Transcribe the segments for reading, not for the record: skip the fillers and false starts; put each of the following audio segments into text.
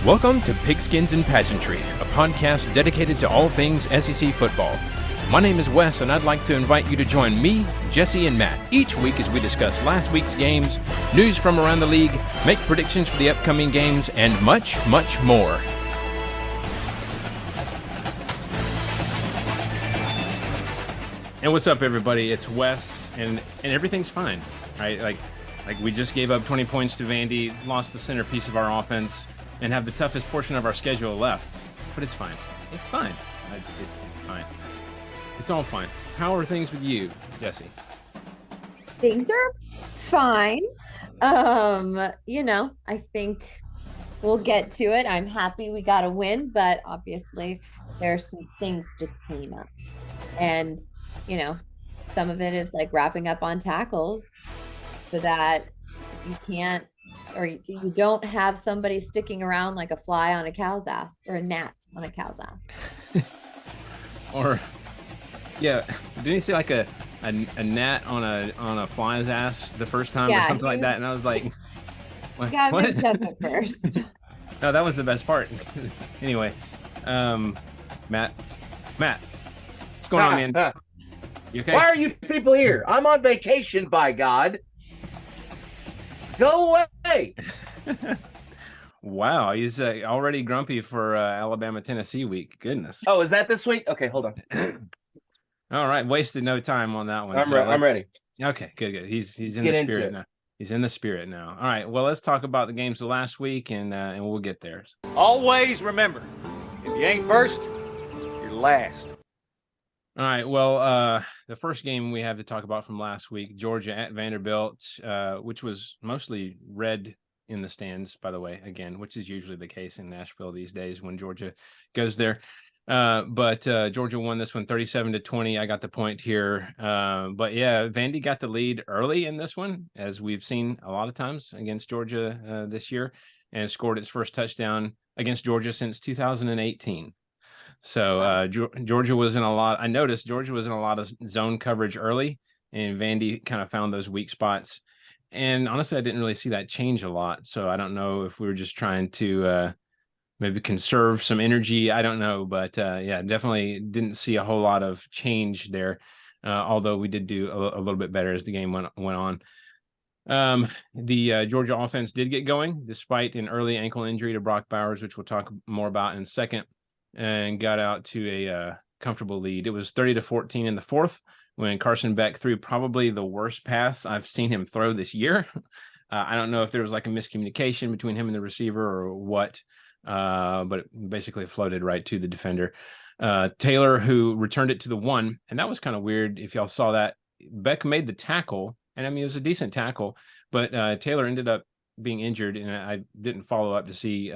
Welcome to Pigskins and Pageantry, a podcast dedicated to all things SEC football. My name is Wes, and I'd like to invite you to join me, Jesse, and Matt each week as we discuss last week's games, news from around the league, make predictions for the upcoming games, and much, much more. And what's up, everybody? It's Wes, and everything's fine, right? Like we just gave up 20 points to Vandy, lost the centerpiece of our offense, and have the toughest portion of our schedule left. But it's fine. It's fine. It's fine. It's all fine. How are things with you, Jesse? Things are fine. I think we'll get to it. I'm happy we got a win, but obviously there's some things to clean up. And, some of it is like wrapping up on tackles so that you can't, or you don't have somebody sticking around like a fly on a cow's ass or a gnat on a cow's ass. Or, yeah, didn't he say like a gnat on a fly's ass the first time or something like that? And I was like, what? Yeah, I mixed up at first. No, that was the best part. Anyway, Matt, what's going on, man? You okay? Why are you people here? I'm on vacation, by God. Go away. Wow, he's already grumpy for Alabama-Tennessee week. Goodness. Oh, is that this week? Okay, hold on. All right, wasted no time on that one. I'm ready. Okay, good. He's in the spirit now. He's in the spirit now. All right, well, let's talk about the games of last week, and we'll get there. Always remember, if you ain't first, you're last. All right, well, the first game we have to talk about from last week, Georgia at Vanderbilt, which was mostly red in the stands, by the way, again, which is usually the case in Nashville these days when Georgia goes there. But Georgia won this one 37-20. I got the point here. But yeah, Vandy got the lead early in this one, as we've seen a lot of times against Georgia this year, and scored its first touchdown against Georgia since 2018. So Georgia was in a lot. I noticed Georgia was in a lot of zone coverage early, and Vandy kind of found those weak spots. And honestly, I didn't really see that change a lot. So I don't know if we were just trying to maybe conserve some energy. I don't know. But yeah, definitely didn't see a whole lot of change there, although we did do a little bit better as the game went on. The Georgia offense did get going despite an early ankle injury to Brock Bowers, which we'll talk more about in a second, and got out to a comfortable lead. It was 30-14 in the fourth when Carson Beck threw probably the worst pass I've seen him throw this year. I don't know if there was like a miscommunication between him and the receiver or what, but it basically floated right to the defender. Taylor, who returned it to the one, and that was kind of weird if y'all saw that. Beck made the tackle, and I mean, it was a decent tackle, but Taylor ended up being injured, and I didn't follow up to see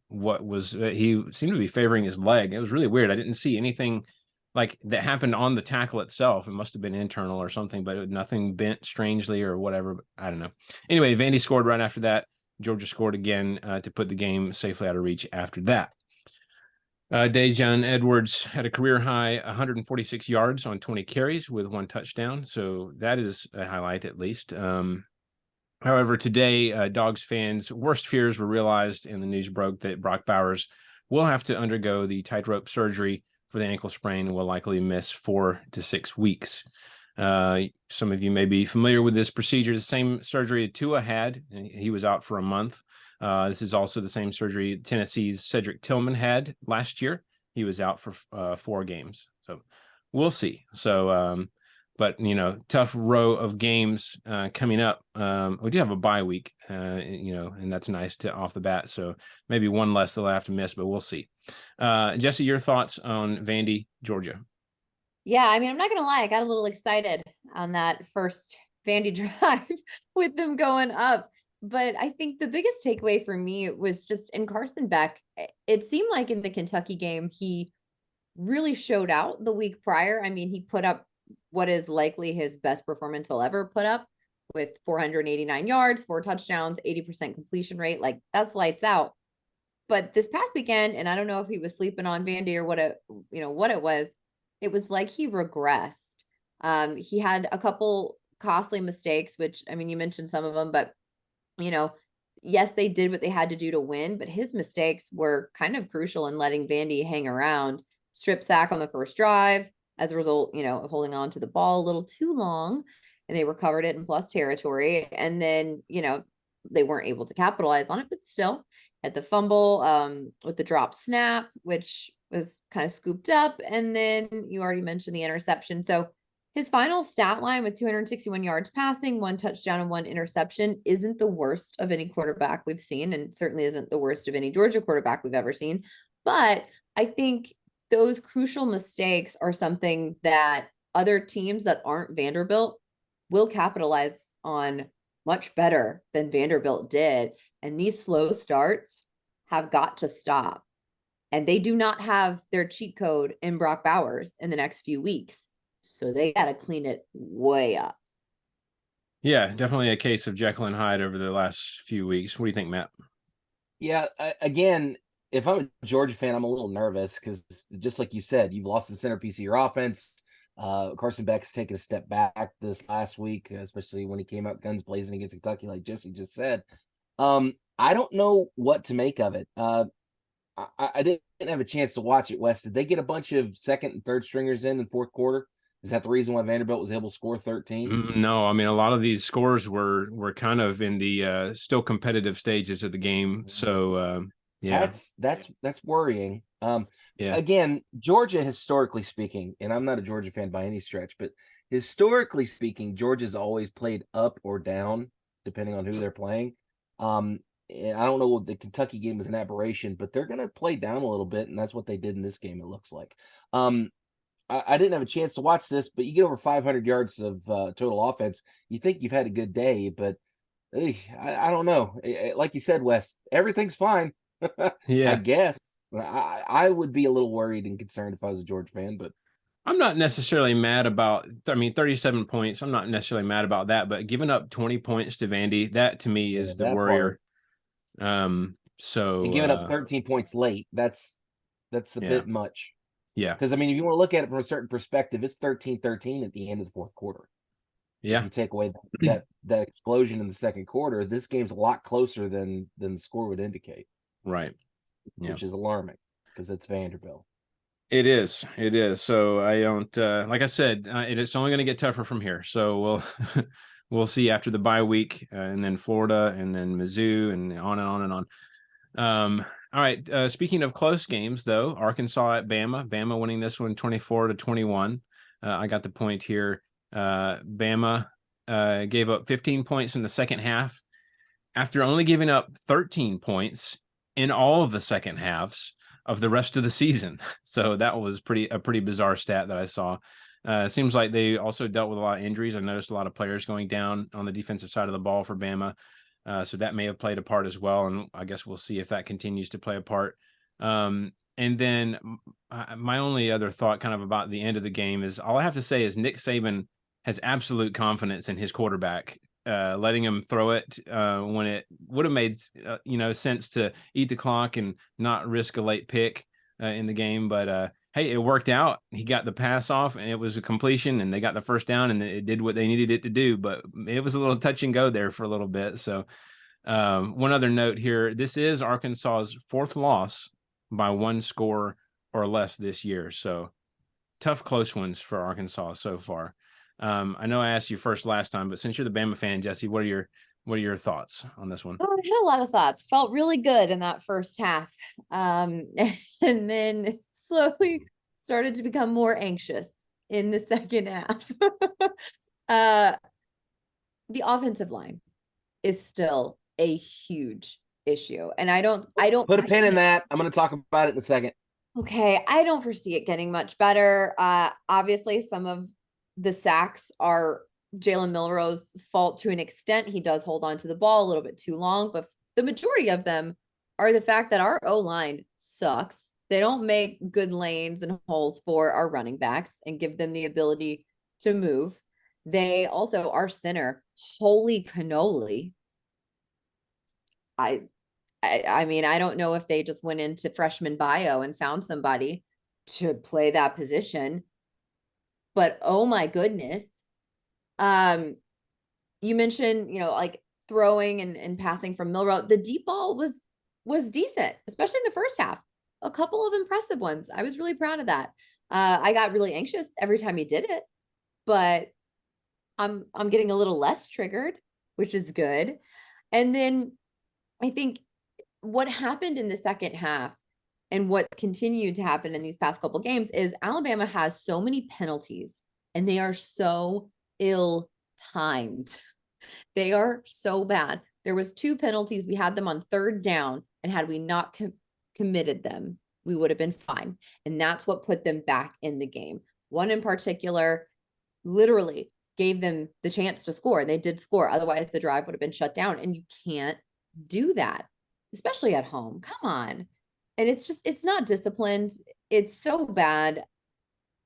what was. He seemed to be favoring his leg. It was really weird. I didn't see anything like that happened on the tackle itself. It must have been internal or something, but nothing bent strangely or whatever. I don't know. Anyway, Vandy scored right after that. Georgia scored again to put the game safely out of reach after that. Dejon Edwards had a career high 146 yards on 20 carries with one touchdown. So that is a highlight at least. However, today, Dawgs fans' worst fears were realized, and the news broke that Brock Bowers will have to undergo the tightrope surgery for the ankle sprain and will likely miss 4 to 6 weeks. Some of you may be familiar with this procedure, the same surgery Tua had, and he was out for a month. This is also the same surgery Tennessee's Cedric Tillman had last year. He was out for 4 games. So we'll see. So, but, tough row of games coming up. We do have a bye week, and that's nice to off the bat. So maybe one less they'll have to miss, but we'll see. Jesse, your thoughts on Vandy, Georgia? Yeah, I mean, I'm not going to lie. I got a little excited on that first Vandy drive with them going up. But I think the biggest takeaway for me was just in Carson Beck. It seemed like in the Kentucky game, he really showed out the week prior. I mean, he put up what is likely his best performance he'll ever put up with 489 yards, 4 touchdowns, 80% completion rate. Like, that's lights out. But this past weekend, and I don't know if he was sleeping on Vandy or what it was like he regressed. He had a couple costly mistakes, which, I mean, you mentioned some of them, but yes, they did what they had to do to win, but his mistakes were kind of crucial in letting Vandy hang around. Strip sack on the first drive as a result, of holding on to the ball a little too long, and they recovered it in plus territory. And then, they weren't able to capitalize on it, but still had the fumble with the drop snap, which was kind of scooped up. And then you already mentioned the interception. So his final stat line with 261 yards passing, 1 touchdown and 1 interception isn't the worst of any quarterback we've seen, and certainly isn't the worst of any Georgia quarterback we've ever seen. But I think those crucial mistakes are something that other teams that aren't Vanderbilt will capitalize on much better than Vanderbilt did. And these slow starts have got to stop. And they do not have their cheat code in Brock Bowers in the next few weeks. So they got to clean it way up. Yeah, definitely a case of Jekyll and Hyde over the last few weeks. What do you think, Matt? Yeah, again, if I'm a Georgia fan, I'm a little nervous because just like you said, you've lost the centerpiece of your offense. Carson Beck's taken a step back this last week, especially when he came out guns blazing against Kentucky, like Jesse just said. I don't know what to make of it. I didn't have a chance to watch it, Wes. Did they get a bunch of second and third stringers in fourth quarter? Is that the reason why Vanderbilt was able to score 13? No, I mean, a lot of these scores were kind of in the still competitive stages of the game. So yeah, that's worrying. yeah, Again, Georgia, historically speaking, and I'm not a Georgia fan by any stretch, but historically speaking, Georgia's always played up or down depending on who they're playing. And I don't know if the Kentucky game was an aberration, but they're going to play down a little bit, and that's what they did in this game, it looks like. I didn't have a chance to watch this, but you get over 500 yards of total offense, you think you've had a good day, but I don't know. Like you said, Wes, everything's fine. yeah. I guess. I would be a little worried and concerned if I was a Georgia fan, but I'm not necessarily mad about, 37 points. I'm not necessarily mad about that, but giving up 20 points to Vandy, that to me is the worrier. So and giving up 13 points late, that's a bit much. Yeah. Because, if you want to look at it from a certain perspective, it's 13-13 at the end of the fourth quarter. Yeah. If you take away that explosion in the second quarter, this game's a lot closer than the score would indicate. Right. Yeah. Which is alarming because it's Vanderbilt. It is. So I don't, like I said, it's only going to get tougher from here. So we'll see after the bye week and then Florida and then Mizzou and on and on and on. All right. Speaking of close games, though, Arkansas at Bama winning this one 24-21. I got the point here. Bama gave up 15 points in the second half after only giving up 13 points in all of the second halves of the rest of the season. So that was a pretty bizarre stat that I saw. It seems like they also dealt with a lot of injuries. I noticed a lot of players going down on the defensive side of the ball for Bama. So that may have played a part as well. And I guess we'll see if that continues to play a part. And then my only other thought kind of about the end of the game is all I have to say is Nick Saban has absolute confidence in his quarterback, letting him throw it when it would have made sense to eat the clock and not risk a late pick in the game. But hey, it worked out. He got the pass off, and it was a completion, and they got the first down, and it did what they needed it to do. But it was a little touch and go there for a little bit. So one other note here: this is Arkansas's 4th loss by 1 score or less this year. So tough, close ones for Arkansas so far. I know I asked you first last time, but since you're the Bama fan, Jesse, what are your thoughts on this one? Oh, I had a lot of thoughts. Felt really good in that first half. And then slowly started to become more anxious in the second half. The offensive line is still a huge issue. And I don't put a pin in that. I'm going to talk about it in a second. Okay. I don't foresee it getting much better. Obviously some of the sacks are Jalen Milroe's fault to an extent. He does hold on to the ball a little bit too long, but the majority of them are the fact that our O-line sucks. They don't make good lanes and holes for our running backs and give them the ability to move. They also, our center, holy cannoli. I mean, I don't know if they just went into freshman bio and found somebody to play that position, but oh my goodness. You mentioned, like throwing and passing from Milrow. The deep ball was decent, especially in the first half. A couple of impressive ones. I was really proud of that. I got really anxious every time he did it, but I'm getting a little less triggered, which is good. And then I think what happened in the second half and what continued to happen in these past couple games is Alabama has so many penalties and they are so ill-timed. They are so bad. There was 2 penalties. We had them on 3rd down, and had we not committed them, we would have been fine. And that's what put them back in the game. One in particular literally gave them the chance to score. They did score. Otherwise, the drive would have been shut down. And you can't do that, especially at home. Come on. And it's not disciplined. It's so bad.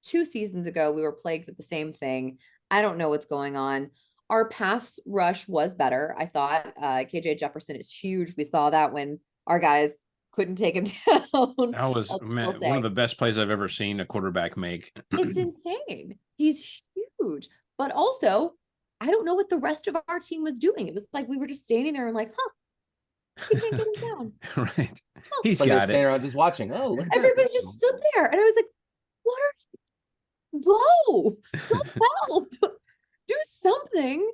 2 seasons ago, we were plagued with the same thing. I don't know what's going on. Our pass rush was better, I thought. KJ Jefferson is huge. We saw that when our guys couldn't take him down. That was one of the best plays I've ever seen a quarterback make. It's insane. He's huge. But also, I don't know what the rest of our team was doing. It was like we were just standing there and like, he can't get him down. Right. Huh. He's like got it. Standing around just watching. Oh, look at Everybody that. just stood there. And I was like, what are you? Go help. Do something.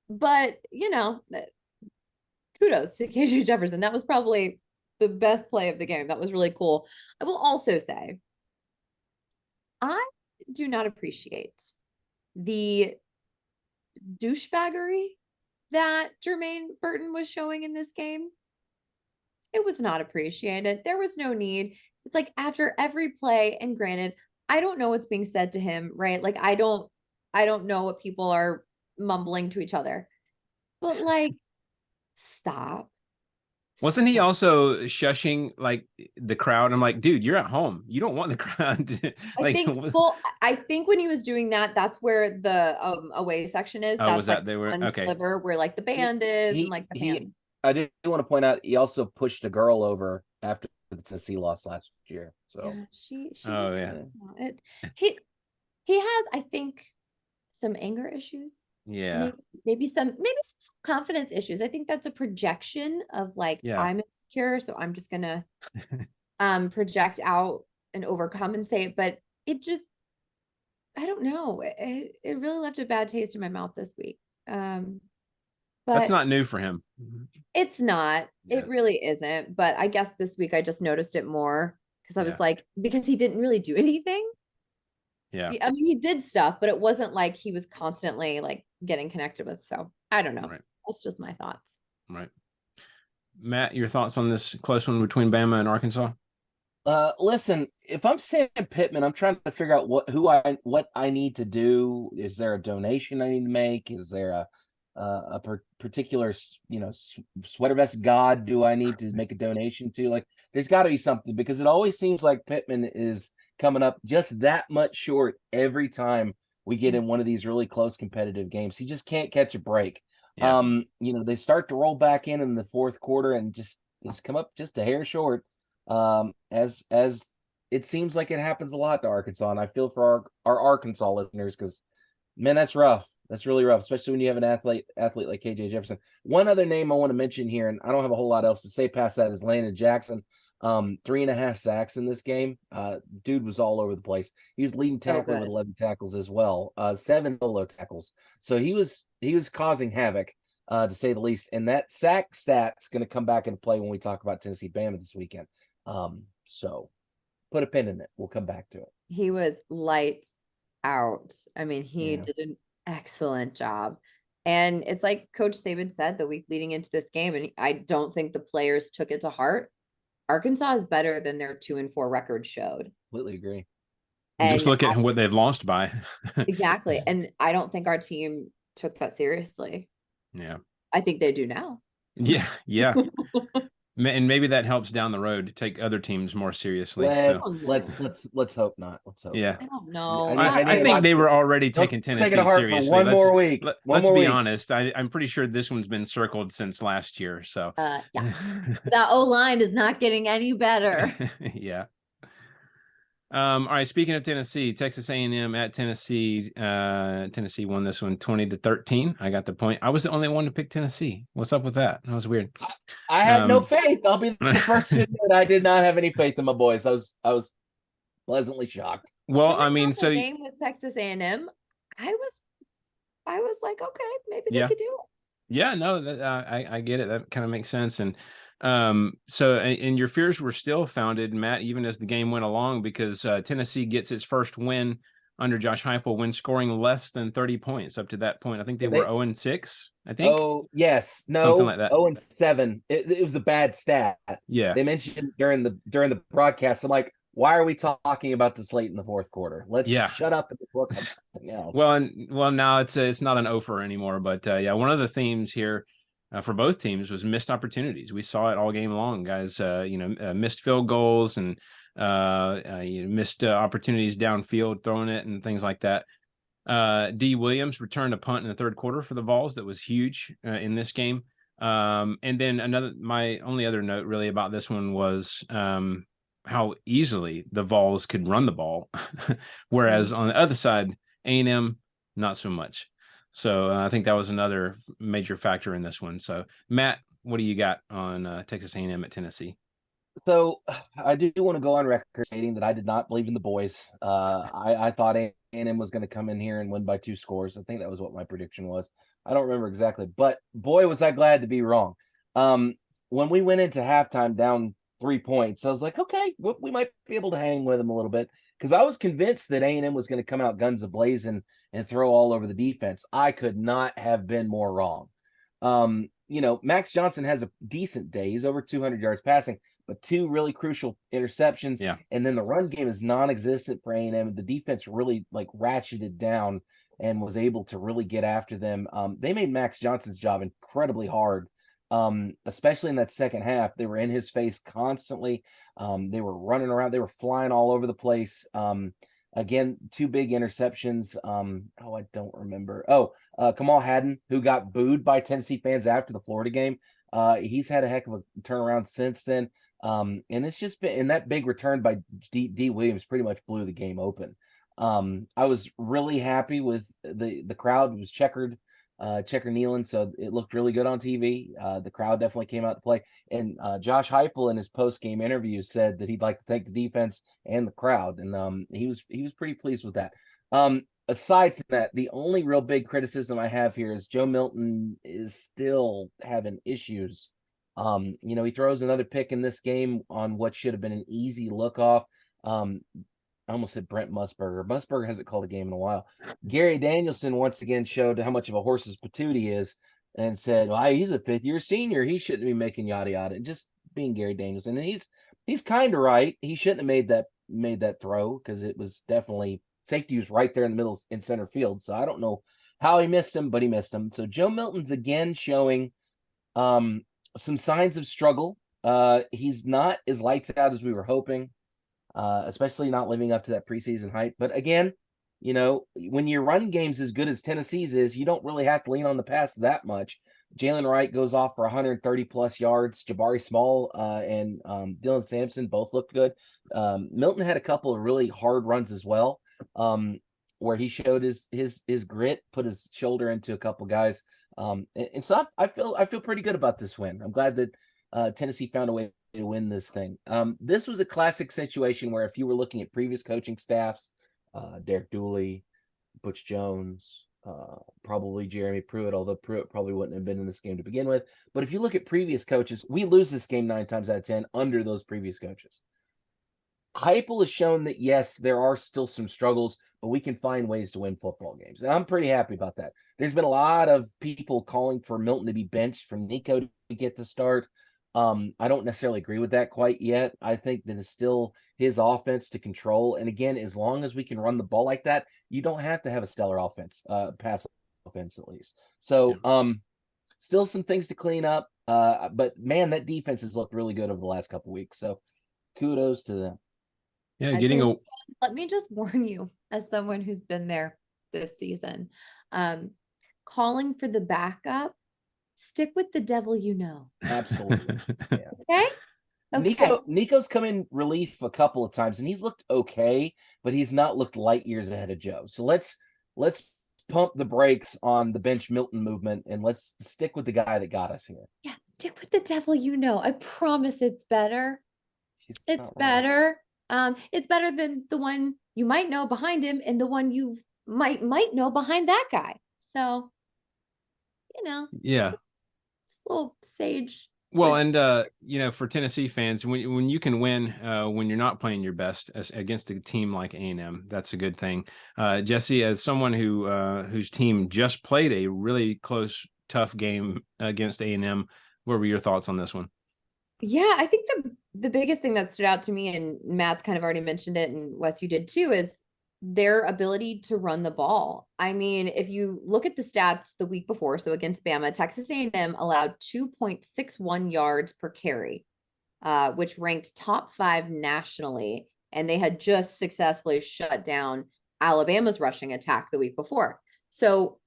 But kudos to KJ Jefferson. That was probably the best play of the game. That was really cool. I will also say, I do not appreciate the douchebaggery that Jermaine Burton was showing in this game. It was not appreciated. There was no need. It's like after every play, and granted, I don't know what's being said to him, right? Like I don't know what people are mumbling to each other. But like, stop. Wasn't he also shushing like the crowd? I'm like, dude, you're at home. You don't want the crowd to, like. I think when he was doing that, that's where the away section is. Oh, that's was like that they were one okay? Sliver where like the band is and like the fan. I did want to point out he also pushed a girl over after the Tennessee loss last year. So yeah, she oh yeah. He has, I think, some anger issues. Yeah. Maybe some confidence issues. I think that's a projection of like, I'm insecure, so I'm just gonna project out and overcompensate. But it just, I don't know. It really left a bad taste in my mouth this week. But that's not new for him. It's not. Yeah. It really isn't. But I guess this week I just noticed it more because I was like, because he didn't really do anything. Yeah. I mean, he did stuff, but it wasn't like he was constantly like getting connected with. So I don't know. Right. That's just my thoughts. Right. Matt, your thoughts on this close one between Bama and Arkansas? Listen, if I'm Sam Pittman, I'm trying to figure out what I need to do. Is there a donation I need to make? Is there a particular, sweater vest god do I need to make a donation to? Like, there's got to be something, because it always seems like Pittman is coming up just that much short every time we get in one of these really close competitive games. He just can't catch a break. Yeah. They start to roll back in the fourth quarter and just come up just a hair short. As it seems like it happens a lot to Arkansas, and I feel for our Arkansas listeners, because man, that's rough. That's really rough, especially when you have an athlete like KJ Jefferson. One other name I want to mention here, and I don't have a whole lot else to say past that, is Landon Jackson. 3.5 sacks in this game. Dude was all over the place. He was leading tackler with 11 tackles as well. 7 solo tackles. So he was causing havoc, to say the least. And that sack stat's going to come back into play when we talk about Tennessee Bama this weekend. So put a pin in it. We'll come back to it. He was lights out. I mean, he did an excellent job. And it's like Coach Saban said the week leading into this game, and I don't think the players took it to heart. Arkansas is better than their 2-4 record showed. Completely agree. And just look at what they've lost by. Exactly. And I don't think our team took that seriously. Yeah. I think they do now. Yeah. Yeah. And maybe that helps down the road to take other teams more seriously. Let's hope not. Let's hope. Yeah. I don't know. I think they were already taking Tennessee seriously. For one more week. Let's be honest. I'm pretty sure this one's been circled since last year. So yeah, that O-line is not getting any better. Yeah. All right. Speaking of Tennessee, Texas A&M at Tennessee. Tennessee won this one 20-13. I got the point. I was the only one to pick Tennessee. What's up with that? That was weird. I had no faith. I'll be the first to admit I did not have any faith in my boys. I was pleasantly shocked. Well, Coming I mean, off so a game with Texas A&M, I was like, okay, maybe Yeah. they could do it. yeah, no, I get it. That kind of makes sense. And and your fears were still founded, Matt, even as the game went along, because Tennessee gets its first win under Josh Heupel when scoring less than 30 points. Up to that point, I think they were 0-6. I think. Oh yes, Something no, like that. 0-7. It was a bad stat. Yeah. They mentioned during the broadcast. I'm like, why are we talking about this late in the fourth quarter? Let's shut up and work on something else. Well, now it's not an offer anymore, but yeah, one of the themes here for both teams was missed opportunities. We saw it all game long, guys. Missed field goals and missed opportunities downfield, throwing it and things like that. D. Williams returned a punt in the third quarter for the Vols that was huge in this game. And then my only other note really about this one was how easily the Vols could run the ball, whereas on the other side, A&M not so much. So I think that was another major factor in this one. So Matt, what do you got on Texas A&M at Tennessee? So I do want to go on record stating that I did not believe in the boys. I thought A&M was going to come in here and win by 2 scores. I think that was what my prediction was. I don't remember exactly, but boy, was I glad to be wrong. When we went into halftime down 3 points, I was like, okay, we might be able to hang with them a little bit, because I was convinced that A&M was going to come out guns a-blazing and throw all over the defense. I could not have been more wrong. Max Johnson has a decent day. He's over 200 yards passing, but 2 really crucial interceptions. Yeah. And then the run game is non-existent for A&M. The defense really ratcheted down and was able to really get after them. They made Max Johnson's job incredibly hard, especially in that second half. They were in his face constantly. They were running around. They were flying all over the place. Again, 2 big interceptions. I don't remember. Kamal Haddon, who got booed by Tennessee fans after the Florida game. He's had a heck of a turnaround since then. And it's just been, and that big return by D. Williams pretty much blew the game open. I was really happy with the crowd. It was checker kneeling, so it looked really good on TV. The crowd definitely came out to play. And Josh Heupel in his post-game interview said that he'd like to thank the defense and the crowd, and he was pretty pleased with that. Aside from that, the only real big criticism I have here is Joe Milton is still having issues. He throws another pick in this game on what should have been an easy look off. I almost said Brent Musburger. Musburger hasn't called a game in a while. Gary Danielson once again showed how much of a horse's patoot he is and said, well, he's a 5th-year senior. He shouldn't be making yada yada. And just being Gary Danielson. And he's kind of right. He shouldn't have made that throw, because it was definitely safety was right there in the middle in center field. So I don't know how he missed him, but he missed him. So Joe Milton's again showing some signs of struggle. He's not as lights out as we were hoping. Especially not living up to that preseason hype. But again, when your run game's as good as Tennessee's is, you don't really have to lean on the pass that much. Jalen Wright goes off for 130 plus yards. Jabari Small and Dylan Sampson both looked good. Milton had a couple of really hard runs as well, where he showed his grit, put his shoulder into a couple guys. And so I feel pretty good about this win. I'm glad that Tennessee found a way to win this thing. This was a classic situation where if you were looking at previous coaching staffs, Derek Dooley, Butch Jones, probably Jeremy Pruitt, although Pruitt probably wouldn't have been in this game to begin with. But if you look at previous coaches, we lose this game 9 times out of 10 under those previous coaches. Heupel has shown that, yes, there are still some struggles, but we can find ways to win football games. And I'm pretty happy about that. There's been a lot of people calling for Milton to be benched, for Nico to get the start. I don't necessarily agree with that quite yet. I think that it's still his offense to control. And again, as long as we can run the ball like that, you don't have to have a stellar offense, pass offense at least. So, still some things to clean up. But man, that defense has looked really good over the last couple of weeks. So kudos to them. Yeah, let me just warn you, as someone who's been there this season, calling for the backup, stick with the devil you know. Absolutely. Yeah. Okay? Okay. Nico's come in relief a couple of times, and he's looked okay, but he's not looked light years ahead of Joe. So let's pump the brakes on the bench Milton movement, and let's stick with the guy that got us here. Yeah, stick with the devil, I promise it's better. She's It's not wrong. better. It's better than the one you might know behind him and the one you might know behind that guy. So, Yeah. just a little sage. Well, wisdom. and for Tennessee fans, when you can win when you're not playing your best against a team like A&M, that's a good thing. Jesse, as someone whose team just played a really close, tough game against A&M, what were your thoughts on this one? Yeah, I think the biggest thing that stood out to me, and Matt's kind of already mentioned it, and Wes, you did too, is their ability to run the ball. I mean, if you look at the stats the week before, so against Bama, Texas A&M allowed 2.61 yards per carry, which ranked top 5 nationally, and they had just successfully shut down Alabama's rushing attack the week before. So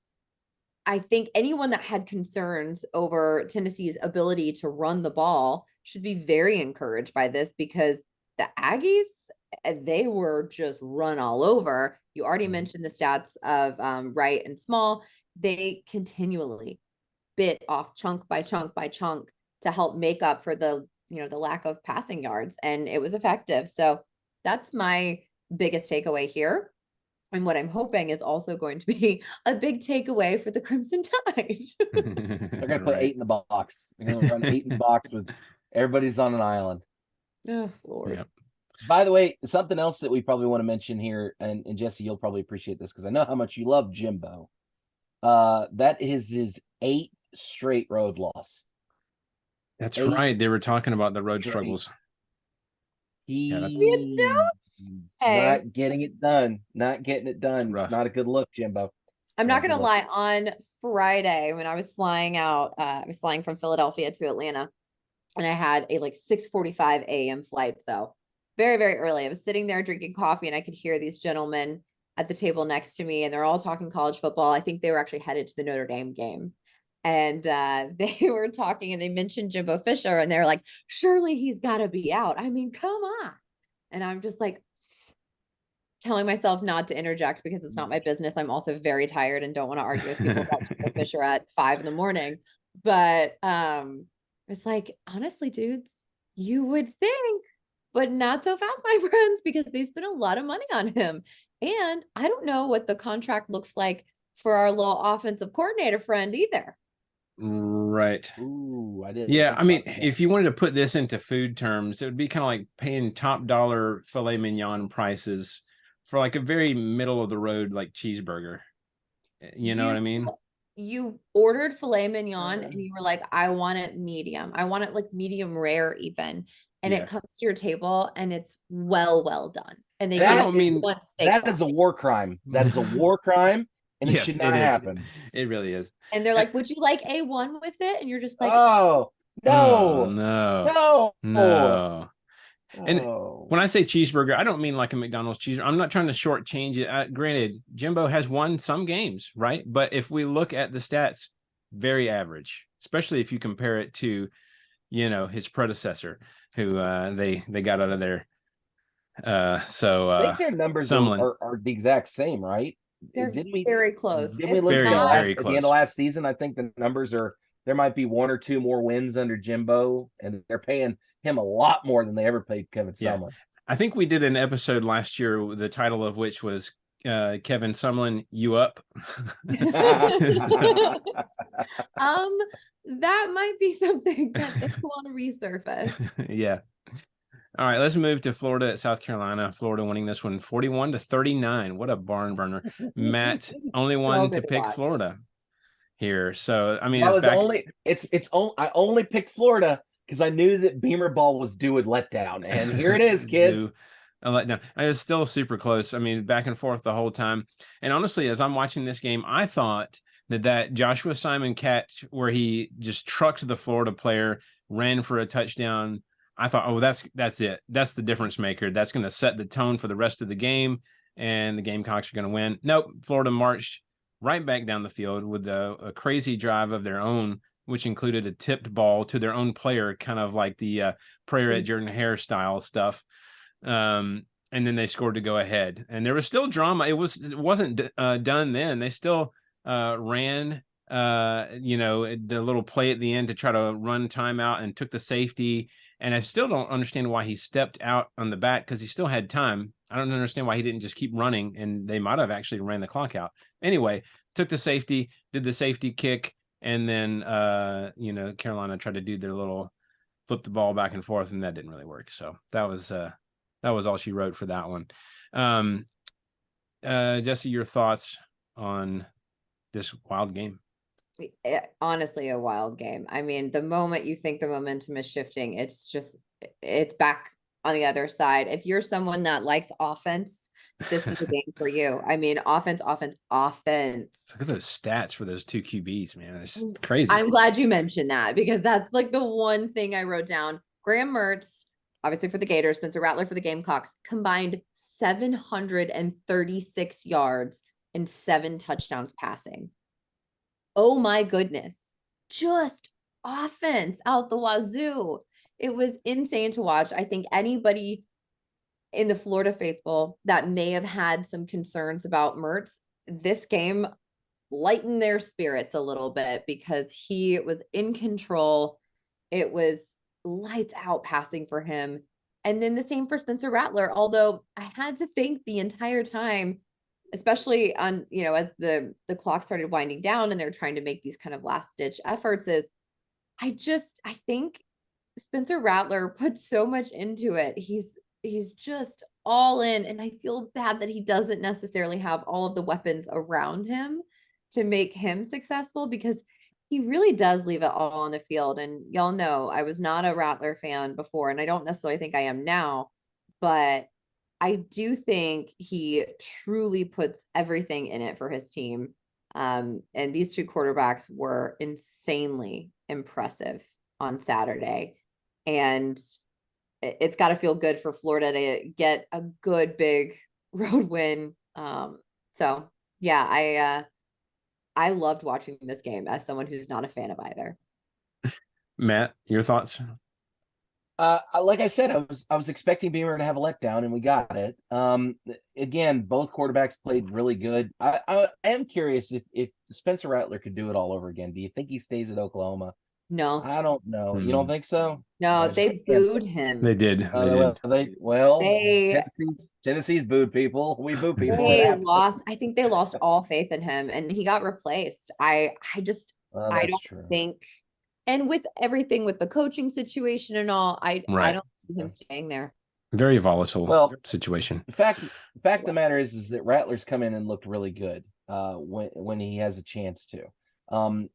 I think anyone that had concerns over Tennessee's ability to run the ball should be very encouraged by this, because the Aggies, they were just run all over. You already mentioned the stats of Wright and Small. They continually bit off chunk by chunk by chunk to help make up for the lack of passing yards, and it was effective. So that's my biggest takeaway here. And what I'm hoping is also going to be a big takeaway for the Crimson Tide. They're gonna put 8 in the box. They're gonna run 8 in the box with everybody's on an island. Oh, Lord. Yep. By the way, something else that we probably want to mention here, and Jesse, you'll probably appreciate this because I know how much you love Jimbo. That is his 8th straight road loss. That's 8 right. They were talking about the road straight. struggles. He's Hey. not getting it done. Not getting it done. Rough. It's not a good look, Jimbo. I'm Not not good going to look. lie. On Friday, when I was flying out, I was flying from Philadelphia to Atlanta, and I had a 6:45 a.m. flight. So very, very early. I was sitting there drinking coffee, and I could hear these gentlemen at the table next to me, and they're all talking college football. I think they were actually headed to the Notre Dame game. And they were talking, and they mentioned Jimbo Fisher, and they're like, surely he's got to be out. I mean, come on. And I'm just telling myself not to interject because it's not my business. I'm also very tired and don't want to argue with people about Jimbo Fisher at 5 a.m. But it's honestly, dudes, you would think, but not so fast, my friends, because they spent a lot of money on him. And I don't know what the contract looks like for our little offensive coordinator friend either. Right. Ooh, I did. Yeah, I mean, if you wanted to put this into food terms, it would be kind of like paying top dollar filet mignon prices for a very middle of the road cheeseburger. You know what I mean? You ordered filet mignon and you were like, I want it medium. I want it medium rare even. And it comes to your table and it's well done. And they I don't mean one steak. That is a war crime. That is a war crime. And it should not happen. It really is. And they're like, would you like A1 with it? And you're just like, oh, no, no. And when I say cheeseburger, I don't mean like a McDonald's cheeseburger. I'm not trying to shortchange it. Granted, Jimbo has won some games, right? But if we look at the stats, very average, especially if you compare it to, his predecessor, who they got out of there. So I think their numbers are the exact same, right? They're very close. Didn't we look at the end of last season? I think the numbers are, there might be 1 or 2 more wins under Jimbo, and they're paying him a lot more than they ever paid Kevin Sumlin. I think we did an episode last year, the title of which was Kevin Sumlin, You Up? That might be something that they want to resurface. Yeah. All right, let's move to Florida at South Carolina. Florida winning this one 41-39. What a barn burner. Matt, only one to pick Florida here. So, I mean, I only picked Florida because I knew that Beamer Ball was due a letdown. And here it is, kids. A letdown. It's still super close. I mean, back and forth the whole time. And honestly, as I'm watching this game, I thought that Joshua Simon catch where he just trucked the Florida player, ran for a touchdown, I thought, oh, that's it. That's the difference maker. That's going to set the tone for the rest of the game, and the Gamecocks are going to win. Nope. Florida marched right back down the field with a crazy drive of their own which included a tipped ball to their own player, kind of like the prayer at Jordan Hare style stuff. And then they scored to go ahead. And there was still drama. It wasn't done then. They still ran, the little play at the end to try to run timeout and took the safety. And I still don't understand why he stepped out on the back, because he still had time. I don't understand why he didn't just keep running, and they might have actually ran the clock out. Anyway, took the safety, did the safety kick, and then Carolina tried to do their little flip the ball back and forth, and that didn't really work. So that was all she wrote for that one. Jesse, your thoughts on this wild game? Honestly, a wild game. I mean, the moment you think the momentum is shifting, it's back on the other side. If you're someone that likes offense, this was a game for you. I mean, offense. Look at those stats for those two QBs, man. It's crazy. I'm glad you mentioned that, because that's like the one thing I wrote down. Graham Mertz, obviously for the Gators, Spencer Rattler for the Gamecocks, combined 736 yards and 7 touchdowns passing. Oh my goodness. Just offense out the wazoo. It was insane to watch. I think anybody in the Florida faithful that may have had some concerns about Mertz, this game lightened their spirits a little bit, because he was in control. It was lights out passing for him. And then the same for Spencer Rattler, although I had to think the entire time, especially on, as the clock started winding down and they're trying to make these kind of last ditch efforts, is I think Spencer Rattler put so much into it. He's just all in, and I feel bad that he doesn't necessarily have all of the weapons around him to make him successful, because he really does leave it all on the field. And y'all know I was not a Rattler fan before, and I don't necessarily think I am now, but I do think he truly puts everything in it for his team. And these two quarterbacks were insanely impressive on Saturday. And it's got to feel good for Florida to get a good big road win. So yeah, I loved watching this game as someone who's not a fan of either. Matt, your thoughts? Like I said, I was expecting Beamer to have a letdown, and we got it. Again, both quarterbacks played really good. I am curious if Spencer Rattler could do it all over again. Do you think he stays at Oklahoma? No, I don't know. You don't think so? no, they booed him. They did. Tennessee's booed people. We boo people. I think they lost all faith in him, and he got replaced. I don't think, and with everything with the coaching situation and all, I don't see him staying there. Very volatile situation. The fact of the matter is that Rattler's come in and looked really good when he has a chance to.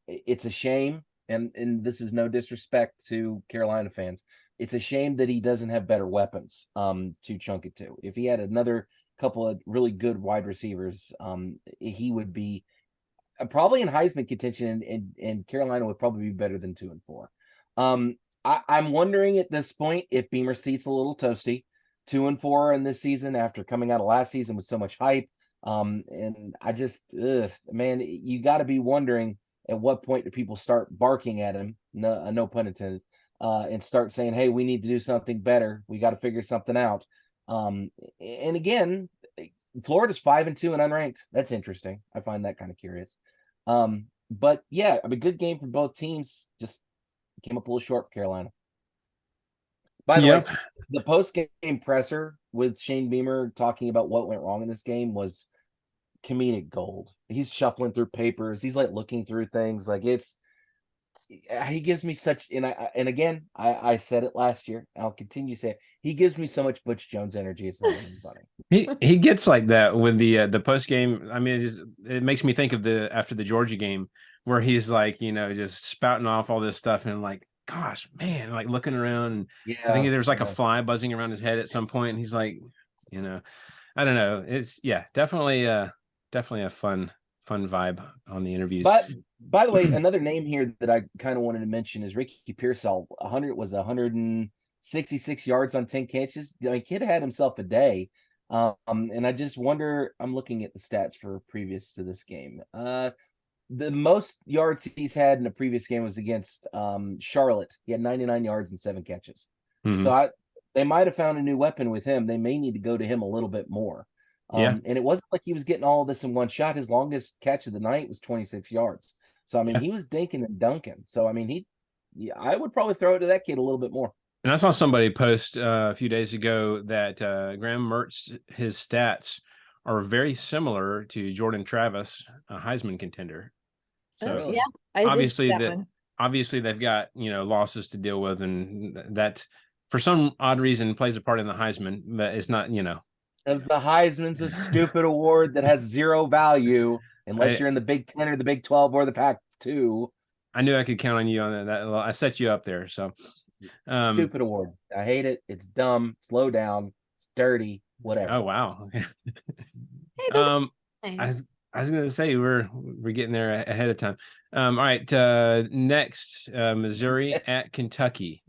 It's a shame, and this is no disrespect to Carolina fans. It's a shame that he doesn't have better weapons to chunk it to. If he had another couple of really good wide receivers, he would be probably in Heisman contention, and Carolina would probably be better than 2-4. I'm wondering at this point if Beamer seat's a little toasty. 2-4 in this season after coming out of last season with so much hype. And I just, man, you got to be wondering at what point do people start barking at him, no pun intended, and start saying, hey, we need to do something better. We got to figure something out. And again, Florida's 5-2 and unranked. That's interesting. I find that kind of curious. But yeah, I mean, good game for both teams. Just came up a little short for Carolina. By the way, the post-game presser with Shane Beamer talking about what went wrong in this game was comedic gold. He's shuffling through papers. He's like looking through things. Like he gives me such, and again, I said it last year. I'll continue to say it. He gives me so much Butch Jones energy. It's not even funny. He gets like that with the post game. I mean, it makes me think of after the Georgia game where he's like, just spouting off all this stuff and like, gosh, man, like looking around. And I think there was like a fly buzzing around his head at some point, and he's like, I don't know. It's definitely a fun vibe on the interviews. But by the way, another name here that I kind of wanted to mention is Ricky Pearsall. 166 yards on 10 catches. I mean, kid had himself a day. And I just wonder, I'm looking at the stats for previous to this game. the most yards he's had in a previous game was against Charlotte. He had 99 yards and 7 catches. Mhm. So they might have found a new weapon with him. They may need to go to him a little bit more. Yeah. And it wasn't like he was getting all of this in one shot. His longest catch of the night was 26 yards. So, I mean, Yeah. he was dinking and dunking. So, I mean, I would probably throw it to that kid a little bit more. And I saw somebody post a few days ago that Graham Mertz, his stats are very similar to Jordan Travis, a Heisman contender. So Really? Yeah, I did obviously see that one. obviously they've got, losses to deal with, and that for some odd reason plays a part in the Heisman, but it's not, Because the Heisman's a stupid award that has zero value unless you're in the Big 10 or the Big 12 or the Pac-2. I knew I could count on you on that. I set you up there. So stupid award. I hate it. It's dumb. Slow down. It's dirty. Whatever. Oh wow. Hey, nice. I was gonna say we're getting there ahead of time. All right. Next, Missouri at Kentucky.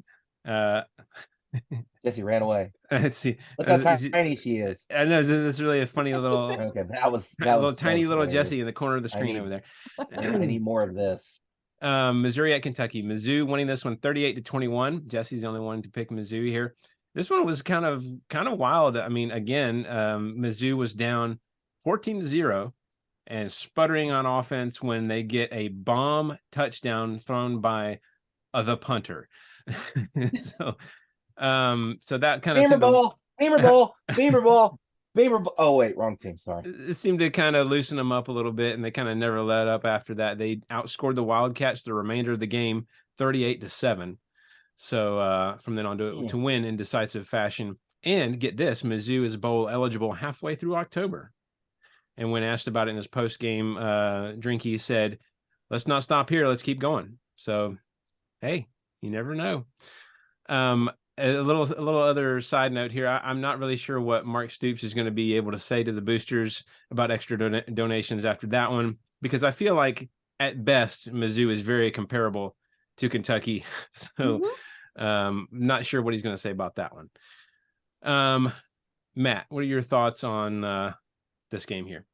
Jesse ran away. Let's see. Look how tiny she is. I know this is really a funny little. Okay, that was tiny little hilarious. Jesse in the corner of the screen over there. I need more of this. Missouri at Kentucky. Mizzou winning this one 38-21. Jesse's the only one to pick Mizzou here. This one was kind of wild. I mean, again, Mizzou was down 14-0 and sputtering on offense when they get a bomb touchdown thrown by the punter. So that kind of Beamer ball. Oh wait, wrong team. Sorry. It seemed to kind of loosen them up a little bit, and they kind of never let up after that. They outscored the Wildcats the remainder of the game 38-7. So from then on to win in decisive fashion. And get this, Mizzou is bowl eligible halfway through October. And when asked about it in his post-game drink, he said, "Let's not stop here. Let's keep going." So, hey, you never know. A little other side note here. I'm not really sure what Mark Stoops is going to be able to say to the boosters about extra donations after that one, because I feel like at best Mizzou is very comparable to Kentucky. So not sure what he's going to say about that one. Matt, what are your thoughts on this game here?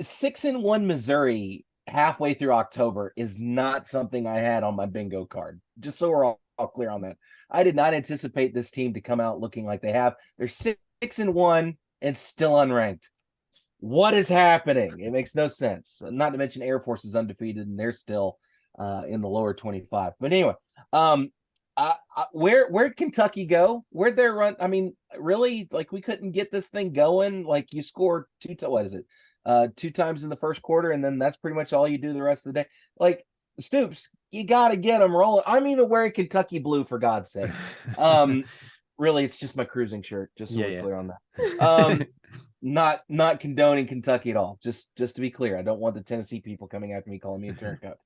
6-1 Missouri halfway through October is not something I had on my bingo card. Just so we're all clear on that. I did not anticipate this team to come out looking like they have. They're 6-1 and still unranked. What is happening? It makes no sense. Not to mention Air Force is undefeated and they're still in the lower 25. But anyway, where'd Kentucky go? Where'd their run? I mean, really, like we couldn't get this thing going. Like you scored two times in the first quarter, and then that's pretty much all you do the rest of the day. Like Stoops, you got to get them rolling. I'm even wearing Kentucky blue, for God's sake. Really, it's just my cruising shirt, just so we're clear on that. Not condoning Kentucky at all. Just to be clear, I don't want the Tennessee people coming after me calling me a turncoat.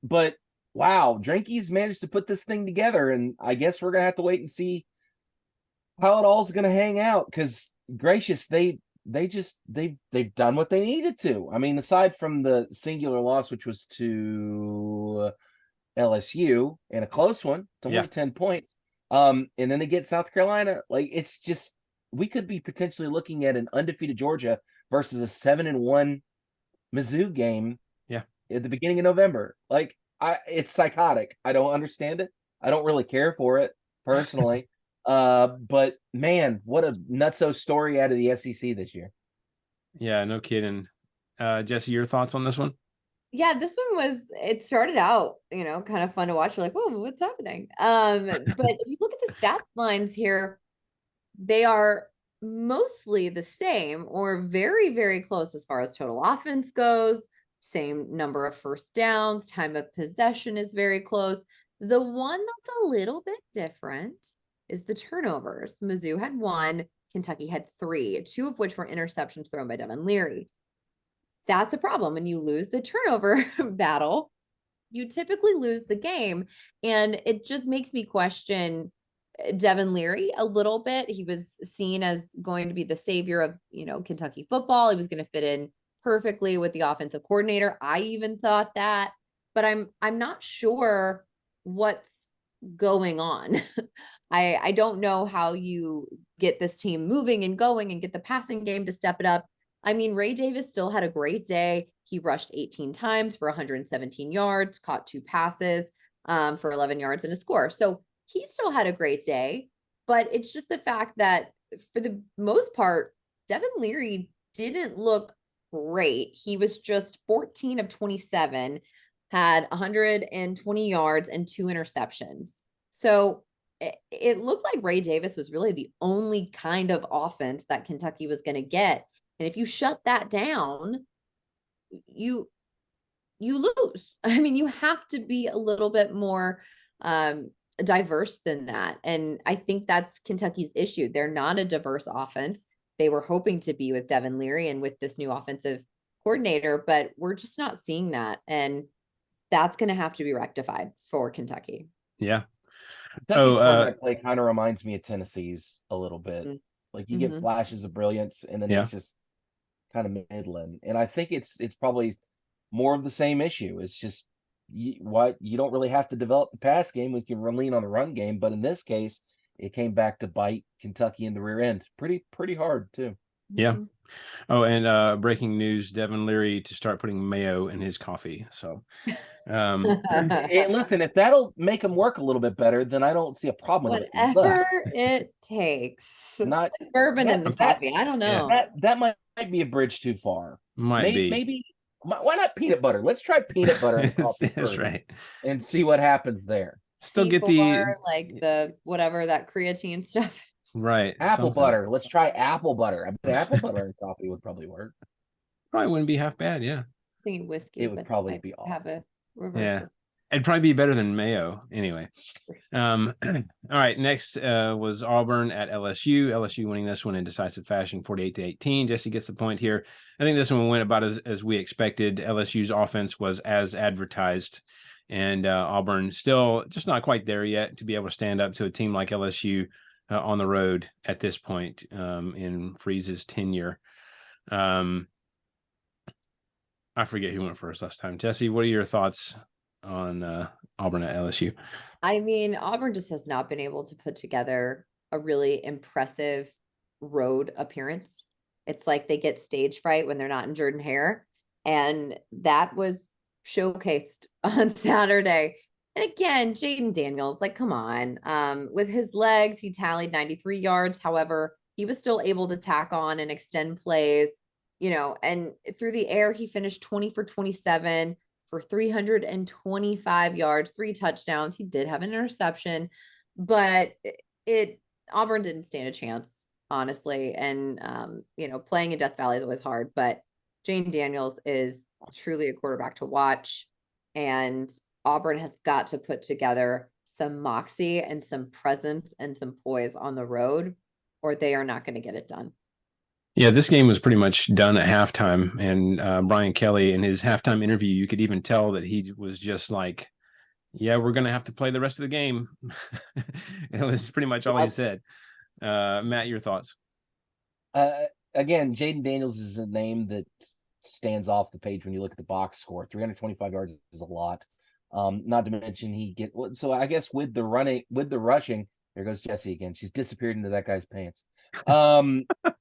But wow, Drinky's managed to put this thing together, and I guess we're gonna have to wait and see how it all's gonna hang out. Because gracious, they've done what they needed to. I mean, aside from the singular loss, which was to LSU in a close one, it's only 10 points. And then they get South Carolina. Like it's just, we could be potentially looking at an undefeated Georgia versus a 7-1 Mizzou game. Yeah, at the beginning of November. Like it's psychotic. I don't understand it. I don't really care for it personally. But man, what a nutso story out of the SEC this year. Yeah, no kidding. Jesse, your thoughts on this one? Yeah, this one it started out, kind of fun to watch. You're like, whoa, what's happening? But if you look at the stat lines here, they are mostly the same or very, very close as far as total offense goes. Same number of first downs, time of possession is very close. The one that's a little bit different is the turnovers. Mizzou had 1, Kentucky had 3, 2 of which were interceptions thrown by Devin Leary. That's a problem. When you lose the turnover battle, you typically lose the game. And it just makes me question Devin Leary a little bit. He was seen as going to be the savior of, Kentucky football. He was going to fit in perfectly with the offensive coordinator. I even thought that, but I'm not sure what's going on. I don't know how you get this team moving and going and get the passing game to step it up. I mean, Ray Davis still had a great day. He rushed 18 times for 117 yards, caught 2 passes for 11 yards and a score. So he still had a great day, but it's just the fact that for the most part, Devin Leary didn't look great. He was just 14 of 27, had 120 yards and 2 interceptions. So it looked like Ray Davis was really the only kind of offense that Kentucky was going to get. And if you shut that down, you lose. I mean, you have to be a little bit more diverse than that. And I think that's Kentucky's issue. They're not a diverse offense. They were hoping to be with Devin Leary and with this new offensive coordinator, but we're just not seeing that. And that's going to have to be rectified for Kentucky. Yeah. Kentucky's quarterback play kind of reminds me of Tennessee's a little bit. Mm-hmm. Like you get flashes of brilliance, and then it's just kind of middling. And I think it's probably more of the same issue. It's just you don't really have to develop the pass game. We can lean on the run game, but in this case, it came back to bite Kentucky in the rear end. Pretty hard too. Yeah. Oh, and breaking news: Devin Leary to start putting mayo in his coffee. So, listen, if that'll make him work a little bit better, then I don't see a problem with whatever it takes. Not like bourbon in the coffee. I don't know. That might be a bridge too far. Maybe. Why not peanut butter? Let's try peanut butter in coffee That's right. And see what happens there. Still get the whatever that creatine stuff. Right. Apple butter. Let's try apple butter. I bet apple butter in coffee would probably work. Probably wouldn't be half bad. Yeah. Thinking whiskey. It would probably be awful. Have a reverse. Yeah. It'd probably be better than mayo anyway. All right. Next was Auburn at LSU. LSU winning this one in decisive fashion, 48-18. Jesse gets the point here. I think this one went about as we expected. LSU's offense was as advertised, and Auburn still just not quite there yet to be able to stand up to a team like LSU on the road at this point in Freeze's tenure. I forget who went first last time. Jesse, what are your thoughts on Auburn at LSU? I mean, Auburn just has not been able to put together a really impressive road appearance. It's like they get stage fright when they're not in Jordan Hare. And that was showcased on Saturday. And again, Jaden Daniels, like, come on. With his legs, he tallied 93 yards. However, he was still able to tack on and extend plays, and through the air, he finished 20 for 27 for 325 yards, 3 touchdowns. He did have an interception, but Auburn didn't stand a chance, honestly. And, playing in Death Valley is always hard, but Jaden Daniels is truly a quarterback to watch. And Auburn has got to put together some moxie and some presence and some poise on the road, or they are not going to get it done. Yeah, this game was pretty much done at halftime. And Brian Kelly, in his halftime interview, you could even tell that he was just like, yeah, we're going to have to play the rest of the game. It was pretty much all he said. Matt, your thoughts? Again, Jaden Daniels is a name that stands off the page when you look at the box score. 325 yards is a lot. Not to mention so I guess with the rushing, there goes Jesse again. She's disappeared into that guy's pants.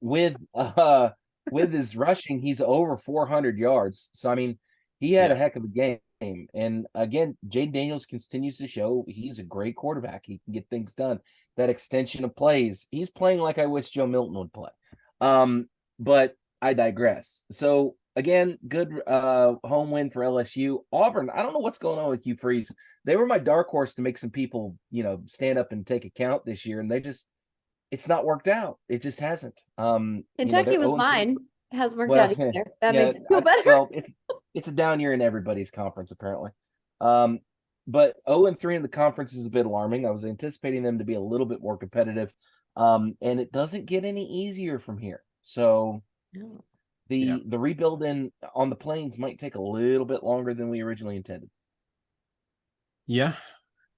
With his rushing, he's over 400 yards. So I mean, he had a heck of a game. And again, Jaden Daniels continues to show he's a great quarterback. He can get things done. That extension of plays, he's playing like I wish Joe Milton would play. But I digress. So again, good home win for LSU. Auburn, I don't know what's going on with Hugh Freeze. They were my dark horse to make some people, stand up and take account this year, and it's not worked out. It just hasn't. Kentucky was mine. It hasn't worked out either. That makes it feel better. Well, it's a down year in everybody's conference, apparently. But 0-3 in the conference is a bit alarming. I was anticipating them to be a little bit more competitive. And it doesn't get any easier from here. So the rebuilding on the Plains might take a little bit longer than we originally intended. Yeah.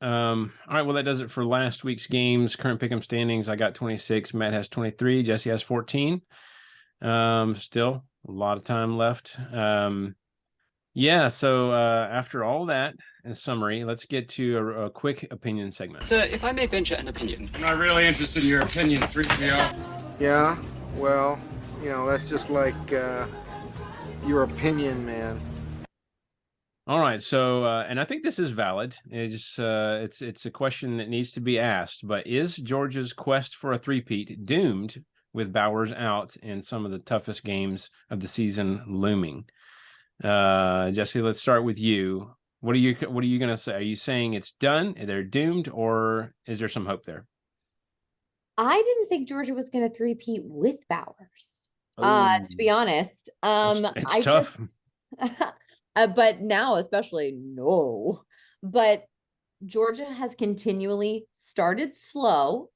All right. Well, that does it for last week's games. Current pick'em standings. I got 26. Matt has 23. Jesse has 14. Still a lot of time left. So after all that in summary, let's get to a quick opinion segment. Sir, if I may venture an opinion. I'm not really interested in your opinion, 3PO. Yeah, well, you know, that's just like your opinion, man. All right, so and I think this is valid. It's a question that needs to be asked. But is Georgia's quest for a three-peat doomed with Bowers out in some of the toughest games of the season looming? Jesse, let's start with you. What are you going to say? Are you saying it's done? They're doomed, or is there some hope there? I didn't think Georgia was going to three-peat with Bowers. To be honest, it's tough. But now especially no. But Georgia has continually started slow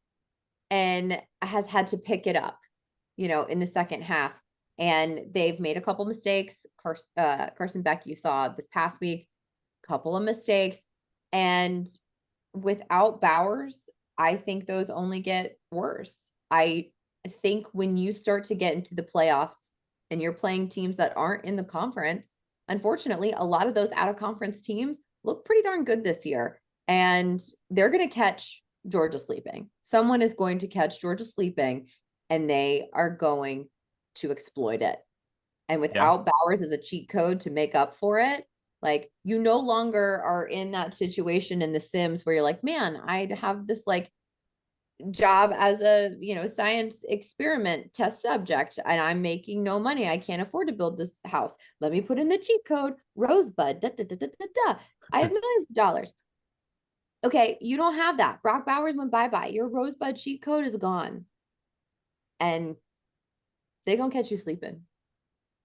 and has had to pick it up, you know, in the second half. And they've made a couple mistakes. Carson Beck, you saw this past week, couple of mistakes. And without Bowers, I think those only get worse. I think when you start to get into the playoffs and you're playing teams that aren't in the conference, unfortunately, a lot of those out-of-conference teams look pretty darn good this year, and they're going to catch Georgia sleeping. Someone is going to catch Georgia sleeping, and they are going to exploit it. And without Bowers as a cheat code to make up for it, like, you no longer are in that situation in The Sims where you're like, man, I'd have this like job as a, you know, science experiment test subject and I'm making no money. I can't afford to build this house. Let me put in the cheat code Rosebud. I have millions of dollars. Okay, you don't have that. Brock Bowers went bye-bye. Your Rosebud cheat code is gone. And they're gonna catch you sleeping.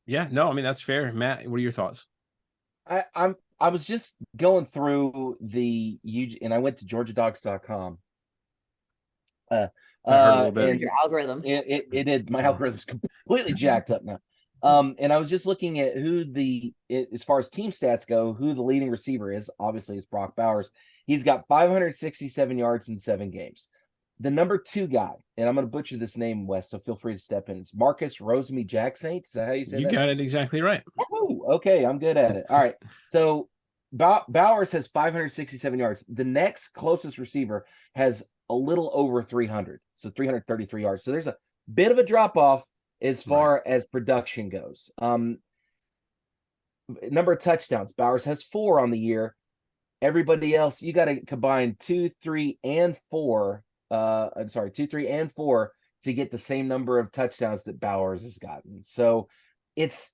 Yeah, no, I mean, that's fair. Matt, what are your thoughts? I was just going through and I went to georgiadogs.com. I heard a little bit. Your algorithm. It did. My algorithm's completely jacked up now. And I was just looking at as far as team stats go, who the leading receiver is. Obviously, it's Brock Bowers. He's got 567 yards in 7 games. The number 2 guy, and I'm going to butcher this name, Wes, so feel free to step in. It's Marcus Rosemy-Jacksaint. Is that how you say that? You got it exactly right. Oh, okay. I'm good at it. All right. So Bowers has 567 yards. The next closest receiver has a little over 300, so 333 yards. So there's a bit of a drop off as far as production goes. Number of touchdowns, Bowers has 4 on the year. Everybody else, you got to combine 2, 3, and 4. 2, 3, and 4 to get the same number of touchdowns that Bowers has gotten. So it's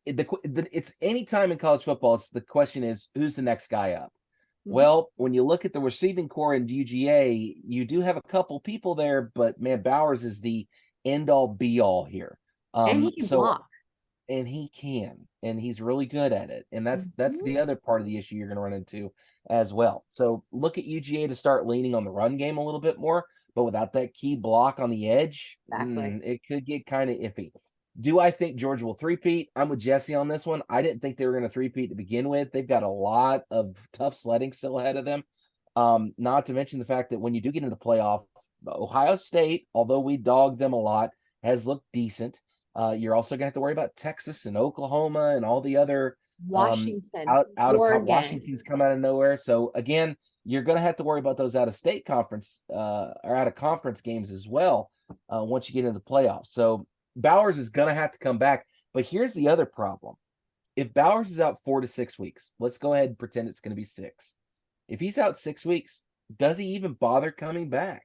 any time in college football, the question is, who's the next guy up? Well, when you look at the receiving core in UGA, you do have a couple people there, but man, Bowers is the end-all be-all here. And he can block. And he can, and he's really good at it. And that's the other part of the issue you're going to run into as well. So look at UGA to start leaning on the run game a little bit more, but without that key block on the edge, it could get kind of iffy. Do I think Georgia will three-peat? I'm with Jesse on this one. I didn't think they were going to three-peat to begin with. They've got a lot of tough sledding still ahead of them. Not to mention the fact that when you do get into the playoff, Ohio State, although we dogged them a lot, has looked decent. You're also going to have to worry about Texas and Oklahoma and all the other Washington. Washington's come out of nowhere. So again, you're going to have to worry about those out-of-state conference or out-of-conference games as well once you get into the playoffs. So Bowers is going to have to come back. But here's the other problem. If Bowers is out 4 to 6 weeks, let's go ahead and pretend it's going to be 6. If he's out 6 weeks, does he even bother coming back?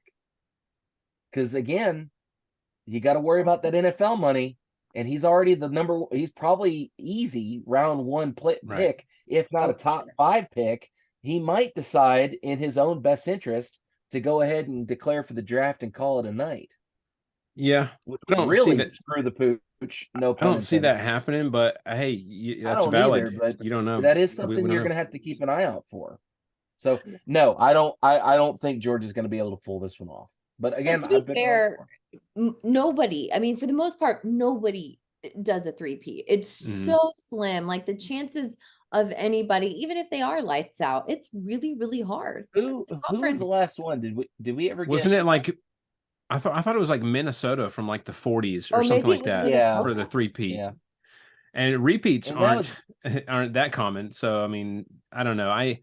Because again, you got to worry about that NFL money, and he's already he's probably easy round 1 pick, if not a top 5 pick. He might decide in his own best interest to go ahead and declare for the draft and call it a night. Yeah, I don't really see that. Screw the pooch. No, I don't see that happening. But hey, that's valid. Either, but you don't know. That is something you're going to have to keep an eye out for. So no, I don't think George is going to be able to pull this one off. But again, to be fair, nobody. I mean, for the most part, nobody does a three-peat. It's so slim. Like the chances of anybody, even if they are lights out, it's really, really hard. Who was the last one? Did we ever? Wasn't it like? I thought it was like Minnesota from like the 40s or something like that for the three-peat. Yeah. And repeats aren't that common. So I mean, I don't know. I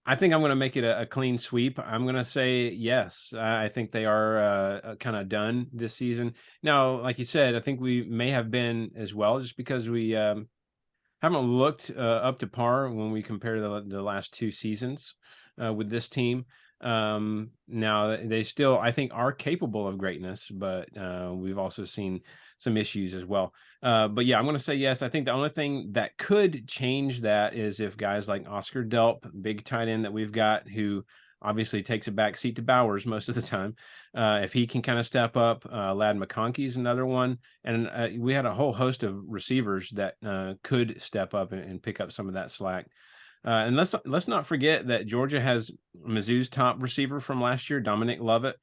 I think I'm going to make it a clean sweep. I'm going to say yes. I think they are kind of done this season. Now, like you said, I think we may have been as well, just because we haven't looked up to par when we compare the last 2 seasons with this team. Now they still, I think, are capable of greatness, but we've also seen some issues as well. But yeah, I'm going to say yes. I think the only thing that could change that is if guys like Oscar Delp, big tight end that we've got, who obviously takes a back seat to Bowers most of the time, if he can kind of step up. Lad McConkey's another one, and we had a whole host of receivers that could step up and pick up some of that slack. And let's not forget that Georgia has Mizzou's top receiver from last year, Dominic Lovett,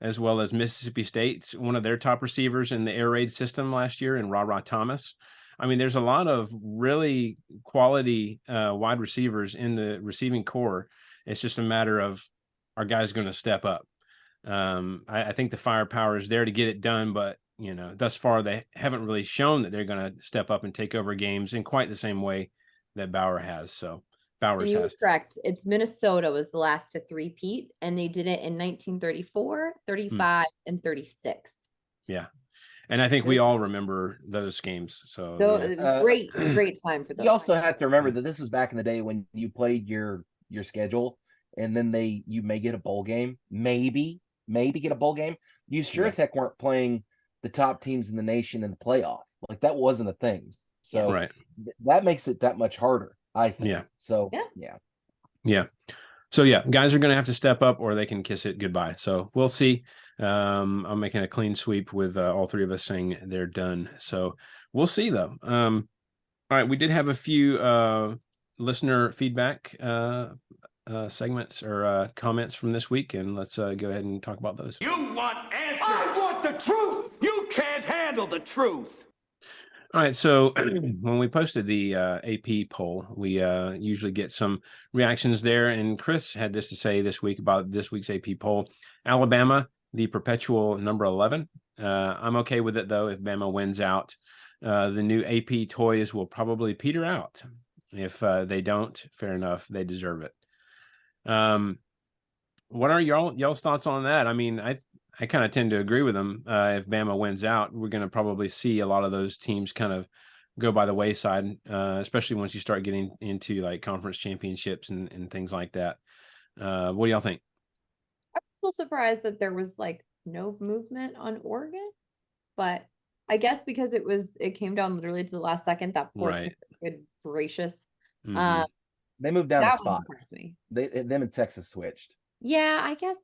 as well as Mississippi State's one of their top receivers in the air raid system last year, in Ra Thomas. I mean, there's a lot of really quality wide receivers in the receiving core. It's just a matter of, are guys going to step up? I think the firepower is there to get it done, but thus far they haven't really shown that they're going to step up and take over games in quite the same way that Bowers has. And you were correct. It's Minnesota was the last to three-peat, and they did it in 1934, 35, and 36. Yeah. And I think we all remember those games. So great time for those. You also have to remember that this was back in the day when you played your schedule, and then you may get a bowl game, maybe get a bowl game. You sure as heck weren't playing the top teams in the nation in the playoff. Like, that wasn't a thing. So that makes it that much harder, I think. Yeah. So yeah. So yeah, guys are going to have to step up, or they can kiss it goodbye. So we'll see. I'm making a clean sweep with all 3 of us saying they're done. So we'll see, though. All right, we did have a few listener feedback segments or comments from this week, and let's go ahead and talk about those. You want answers? I want the truth. You can't handle the truth. All right, so when we posted the AP poll, we usually get some reactions there, and Chris had this to say this week about this week's AP poll. Alabama, the perpetual number 11. I'm okay with it, though, if Bama wins out. The new AP toys will probably peter out. If they don't, fair enough, they deserve it. What are y'all's thoughts on that? I mean, I kind of tend to agree with them. If Bama wins out, we're going to probably see a lot of those teams kind of go by the wayside, especially once you start getting into like conference championships and things like that. What do y'all think? I'm still surprised that there was like no movement on Oregon, but I guess because it came down literally to the last second. That poor team, good gracious. Mm-hmm. They moved down a spot. Me. Them and Texas switched. Yeah, I guess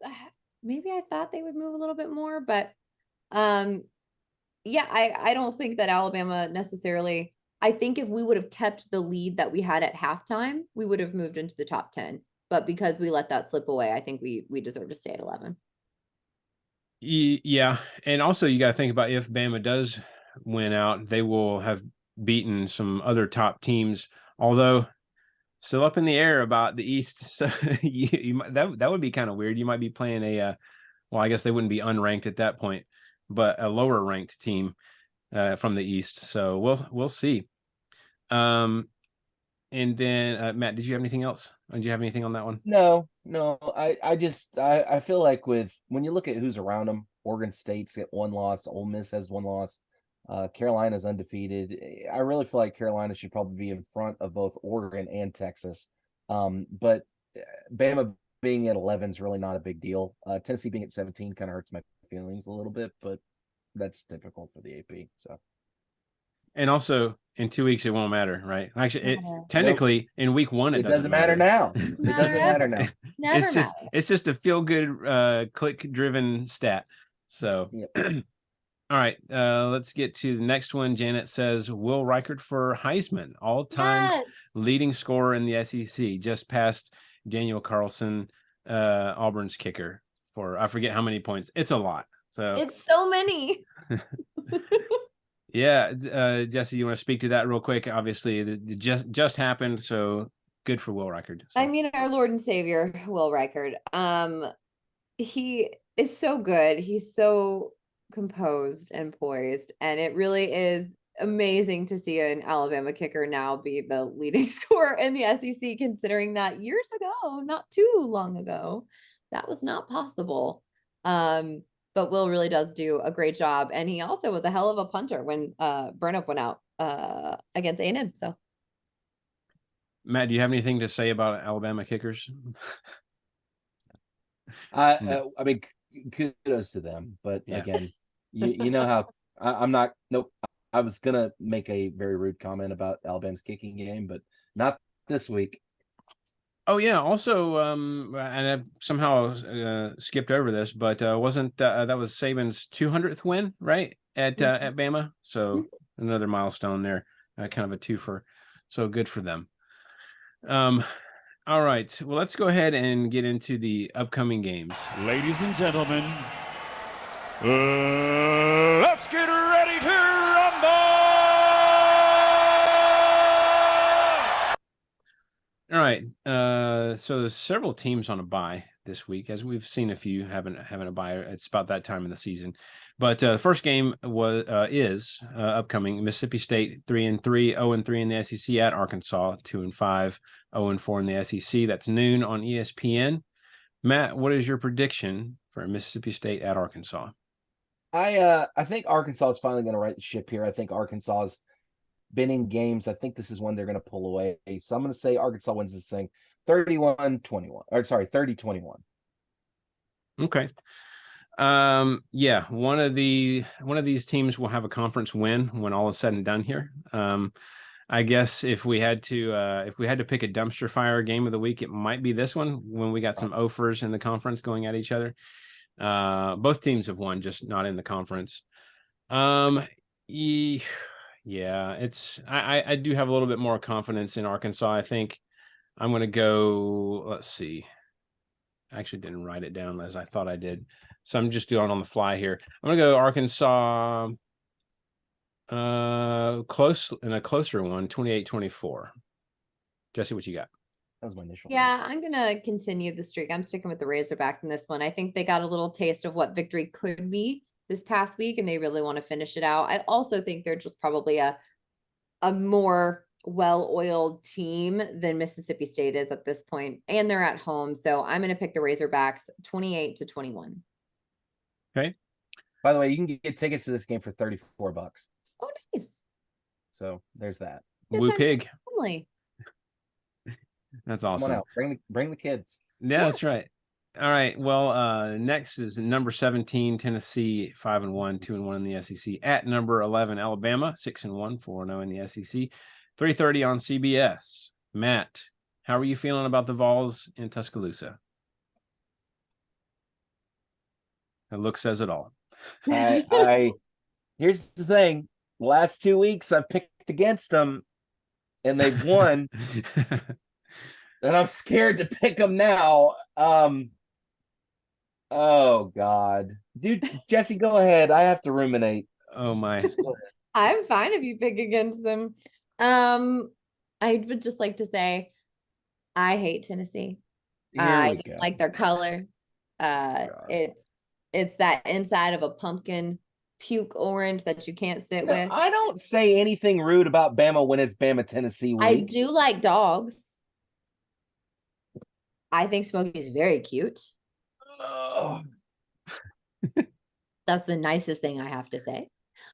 maybe I thought they would move a little bit more, but yeah, I don't think that Alabama necessarily. I think if we would have kept the lead that we had at halftime, we would have moved into the top 10. But because we let that slip away, I think we deserve to stay at 11. Yeah, and also you got to think about, if Bama does win out, they will have beaten some other top teams, although still up in the air about the East. So that would be kind of weird. You might be playing well, I guess they wouldn't be unranked at that point, but a lower ranked team from the East. So we'll see. And then Matt, did you have anything else? Did you have anything on that one? No. I feel like when you look at who's around them, Oregon State's got 1 loss, Ole Miss has 1 loss, Carolina's undefeated. I really feel like Carolina should probably be in front of both Oregon and Texas. But Bama being at 11 is really not a big deal. Tennessee being at 17 kind of hurts my feelings a little bit, but that's typical for the AP. So. And also, in 2 weeks, it won't matter, right? Actually, technically, in week 1, it doesn't matter now. It doesn't matter now. It's just a feel-good, click-driven stat. So, all right, let's get to the next one. Janet says, Will Reichard for Heisman, all-time leading scorer in the SEC, just past Daniel Carlson, Auburn's kicker, for I forget how many points. It's a lot. So it's so many. Yeah, Jesse, you want to speak to that real quick? Obviously, it just happened, so good for Will Reichard. So. I mean, our Lord and Savior, Will Reichard. He is so good. He's so composed and poised, and it really is amazing to see an Alabama kicker now be the leading scorer in the SEC, considering that years ago, not too long ago, that was not possible. But Will really does do a great job. And he also was a hell of a punter when Burnup went out against A&M. So, Matt, do you have anything to say about Alabama kickers? I mean, kudos to them, but Yeah. again, you know how I'm not. Nope. I was gonna make a very rude comment about Alabama's kicking game, but not this week. Oh yeah. Also, and I somehow skipped over this, but wasn't that was Saban's 200th win, right, at Bama? So another milestone there, kind of a twofer. So good for them. All right. Well, let's go ahead and get into the upcoming games. Ladies and gentlemen, let's get ready to rumble! All right. So there's several teams on a bye this week, as we've seen a few having a bye. It's about that time in the season. But the first game is upcoming. Mississippi State 3-3, 0-3 in the SEC at Arkansas, 2-5, 0-4 in the SEC. That's noon on ESPN. Matt, what is your prediction for Mississippi State at Arkansas? I think Arkansas is finally going to right the ship here. I think Arkansas has been in games. I think this is one they're going to pull away. So I'm going to say Arkansas wins this thing 31-21. Or sorry, 30-21. Okay. Yeah, one of these teams will have a conference win when all is said and done here. I guess if we had to pick a dumpster fire game of the week, it might be this one when we got some offers in the conference going at each other. Both teams have won, just not in the conference. Yeah, I do have a little bit more confidence in Arkansas. I think I'm going to go, let's see. I actually didn't write it down as I thought I did. So I'm just doing on the fly here. I'm going to go Arkansas close in a closer one, 28-24. Jesse, what you got? That was my initial. yeah, I'm going to continue the streak. I'm sticking with the Razorbacks in this one. I think they got a little taste of what victory could be this past week, and they really want to finish it out. I also think they're just probably a more well-oiled team than Mississippi State is at this point, and they're at home. So I'm going to pick the Razorbacks 28-21. Okay. By the way, you can get tickets to this game for $34. Oh, nice. So there's that. Good Woo time to pig. family. That's Come awesome. on out. Bring the kids. Yeah, that's right. All right. Well, next is number 17, Tennessee, 5-1, 2-1 in the SEC. At number 11, Alabama, 6-1, 4-0 in the SEC. 3:30 on CBS. Matt, how are you feeling about the Vols in Tuscaloosa? The look says it all. I here's the thing. Last 2 weeks I've picked against them and they've won. And I'm scared to pick them now. Oh God. Dude, Jesse, go ahead. I have to ruminate. Oh my. I'm fine if you pick against them. I would just like to say I hate Tennessee. I don't like their colors. It's that inside of a pumpkin puke orange that you can't sit with. I don't say anything rude about Bama when it's Bama Tennessee week. I do like Dawgs. I think Smokey's very cute. Oh. That's the nicest thing I have to say.